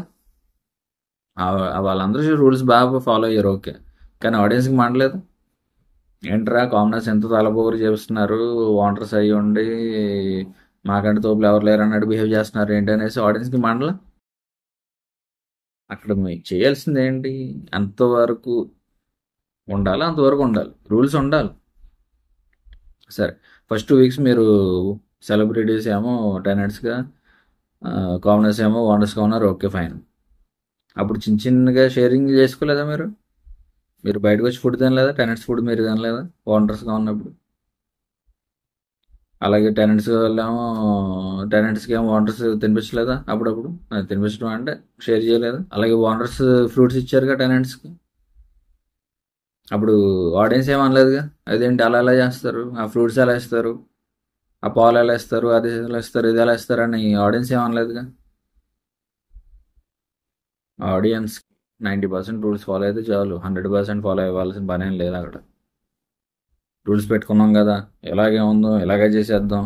వాళ్ళందరూ రూల్స్ బాగా ఫాలో అయ్యారు, ఓకే, కానీ ఆడియన్స్కి మండలేదు. ఏంట్రా కామనర్స్ ఎంత తలపోరు చేస్తున్నారు, ఓనర్స్ అయ్యి ఉండి మాకంటే తోపులు ఎవరు లేరు అన్నట్టు బిహేవ్ చేస్తున్నారు ఏంటి అనేసి ఆడియన్స్కి మండల. అక్కడ మీకు చేయాల్సింది ఏంటి, అంతవరకు ఉండాలి, అంతవరకు ఉండాలి, రూల్స్ ఉండాలి. సరే ఫస్ట్ 2 weeks మీరు సెలబ్రిటీస్ ఏమో టెనెంట్స్గా, కామనర్స్ ఏమో ఓనర్స్గా ఉన్నారు, ఓకే ఫైన్. అప్పుడు చిన్న చిన్నగా షేరింగ్ చేసుకోలేదా మీరు బయటకు వచ్చి ఫుడ్ తినలేదా, టెనెంట్స్ ఫుడ్ మీరు తినలేదా ఓనర్స్గా ఉన్నప్పుడు? అలాగే టెనెంట్స్కి ఏమో ఓనర్స్ తినిపించలేదా అప్పుడప్పుడు? తినిపించడం అంటే షేర్ చేయలేదు. అలాగే ఓనర్స్ ఫ్రూట్స్ ఇచ్చారుగా టెనెంట్స్కి, అప్పుడు ఆడియన్స్ ఏమనలేదుగా, అదేంటి అలా ఎలా చేస్తారు, ఆ ఫ్రూట్స్ ఎలా ఇస్తారు, ఆ పాలు ఎలా ఇస్తారు, అది ఎలా ఇస్తారు, ఇది ఎలా ఇస్తారు అని ఆడియన్స్ ఏమనలేదుగా. ఆడియన్స్ 90% రూల్స్ ఫాలో అయితే చాలు, 100% ఫాలో అవ్వాల్సిన పని ఏం లేదు అక్కడ. రూల్స్ పెట్టుకున్నాం కదా, ఎలాగే ఉందో ఇలాగే చేసేద్దాం,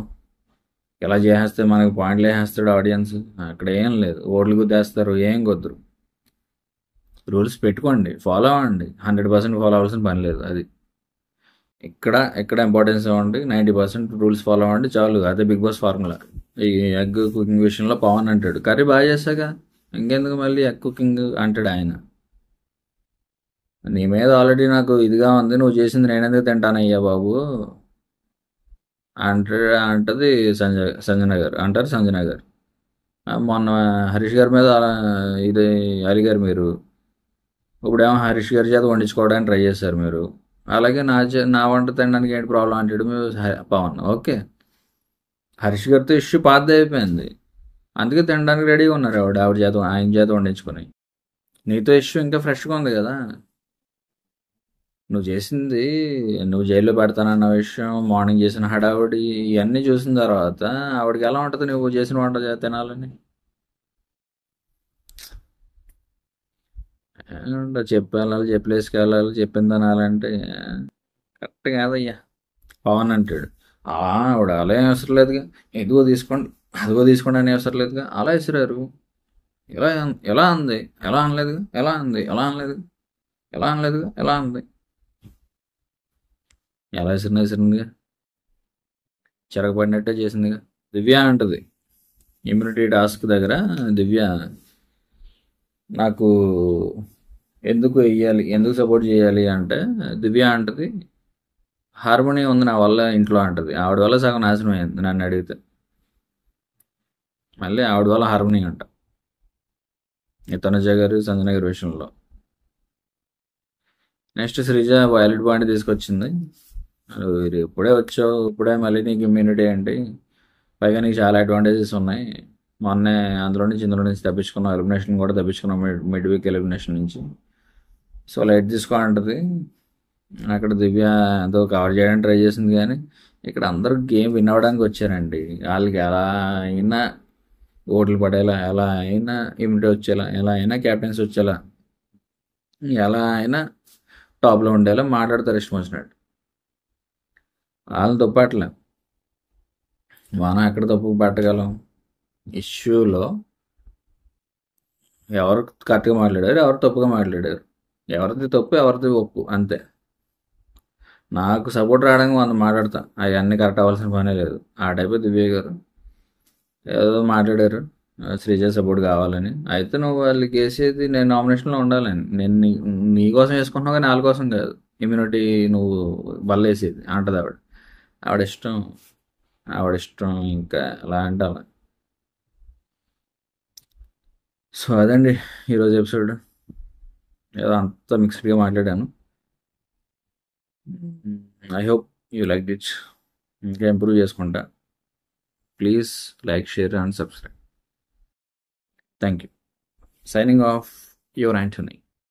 ఎలా చేసేస్తే మనకు పాయింట్లు వేసేస్తాడు ఆడియన్స్, అక్కడ ఏం లేదు, ఓట్లు గుద్దేస్తారు, ఏం కుదరు. రూల్స్ పెట్టుకోండి, ఫాలో అవ్వండి, 100% ఫాలో అవ్వాల్సిన పని లేదు. అది ఎక్కడ ఇంపార్టెన్స్ ఇవ్వండి, 90% రూల్స్ ఫాలో అవ్వండి చాలు, అదే బిగ్ బాస్ ఫార్ములా. ఈ ఎగ్ కుకింగ్ విషయంలో పవన్ అంటాడు, కర్రీ బాగా చేశాక ఇంకెందుకు మళ్ళీ ఎగ్ కుకింగ్ అంటాడు ఆయన. నీ మీద ఆల్రెడీ నాకు ఇదిగా ఉంది, నువ్వు చేసింది నేనెందుకు తింటానయ్యా బాబు అంటది సంజన గారు అంటారు. సంజన గారు మొన్న హరీష్ గారి మీద ఇది అలిగారు మీరు, ఇప్పుడేమో హరీష్ గారి చేత వండించుకోవడానికి ట్రై చేశారు మీరు. అలాగే నా వంట తినడానికి ఏంటి ప్రాబ్లం అంటాడు మీరు పవన్. ఓకే, హరీష్ గారితో ఇష్యూ పాతది అయిపోయింది, అందుకే తినడానికి రెడీగా ఉన్నారు ఆయన చేత వండించుకొని. నీతో ఇష్యూ ఇంకా ఫ్రెష్గా ఉంది కదా. నువ్వు జైల్లో పెడతానన్న విషయం, మార్నింగ్ చేసిన హడావుడి, ఇవన్నీ చూసిన తర్వాత ఆవిడకి ఎలా ఉంటుంది నువ్వు చేసిన వంట తినాలని? చెప్పాలి, చెప్పలేసుకు వెళ్ళాలి, చెప్పింది తినాలంటే కరెక్ట్ కాదయ్యా. పవన్ అంటాడు, ఆవిడ అలా ఏం అవసరం లేదుగా, అదిగో తీసుకోండి అని అవసరం లేదుగా, అలా ఇసిరారు, ఎలా అంది, ఎలా అనలేదుగా, ఎలా అంది, ఎలా అనలేదుగా, ఎలా అనలేదుగా, ఎలా అంది, ఎలా ఇసిరిందిగా, చెరగబడినట్టే చేసిందిగా. దివ్య అంటది ఇమ్యూనిటీ టాస్క్ దగ్గర, దివ్య నాకు ఎందుకు సపోర్ట్ చేయాలి అంటే, దివ్య అంటది హార్మోనీ ఉంది నా వల్ల ఇంట్లో అంటది. ఆవిడ వల్ల సగం నాశనం అయింది నన్ను అడిగితే. మళ్ళీ ఆవిడ వల్ల హార్మోనీ అంట తనుజ గారు, సంజన గారి విషయంలో. నెక్స్ట్ శ్రీజ వైలెట్ పాయింట్ తీసుకొచ్చింది. ఇప్పుడే వచ్చావు, ఇప్పుడే మళ్ళీ నీకు ఇమ్యూనిటీ ఏంటి, పైగా నీకు చాలా అడ్వాంటేజెస్ ఉన్నాయి. మొన్నే ఇందులో నుంచి తప్పించుకున్నాం, ఎలిమినేషన్ కూడా తప్పించుకున్నాం, మిడ్ వీక్ ఎలిమినేషన్ నుంచి. సో లైట్ తీసుకో అంటది. అక్కడ దివ్య ఏదో కవర్ చేయడానికి ట్రై చేసింది, కానీ ఇక్కడ అందరూ గేమ్ విన్ అవ్వడానికి వచ్చారండి. వాళ్ళకి ఎలా అయినా ఓట్లు పడేలా, ఎలా అయినా ఇమ్యూనిటీ వచ్చేలా, ఎలా అయినా క్యాప్టెన్సీ వచ్చేలా, ఎలా అయినా టాప్లో ఉండేలా మాట్లాడతారు ఇష్టం వచ్చినట్టు. వాళ్ళని తప్పట్లే, మనం ఎక్కడ తప్పు పట్టగలం? ఇష్యూలో ఎవరు కరెక్ట్గా మాట్లాడారు, ఎవరు తప్పుగా మాట్లాడారు, ఎవరిది తప్పు ఎవరిది ఒప్పు, అంతే. నాకు సపోర్ట్ రావడానికి 100 మాట్లాడతా, అవన్నీ కరెక్ట్ అవ్వాల్సిన పనే లేదు. ఆ టైప్ దివ్య గారు ఏదో మాట్లాడారు, శ్రీజ సపోర్ట్ కావాలని. అయితే నువ్వు వాళ్ళకి వేసేది నేను నామినేషన్లో ఉండాలని, నేను నీ కోసం వేసుకుంటున్నావు కానీ వాళ్ళ కోసం కాదు. ఇమ్యూనిటీ నువ్వు బల్ల వేసేది అంటది ఆవిడ. ఆవిడ ఇష్టం ఇంకా ఎలా అంటే అలా. సో అదండి ఈరోజు ఎపిసోడ్. ఏదో అంత మిక్స్డ్గా మాట్లాడాను. I hope you like it. ఇంకా ఇంప్రూవ్ చేసుకుంటా. Please like, share and subscribe. Thank you. Signing off, your Anthony.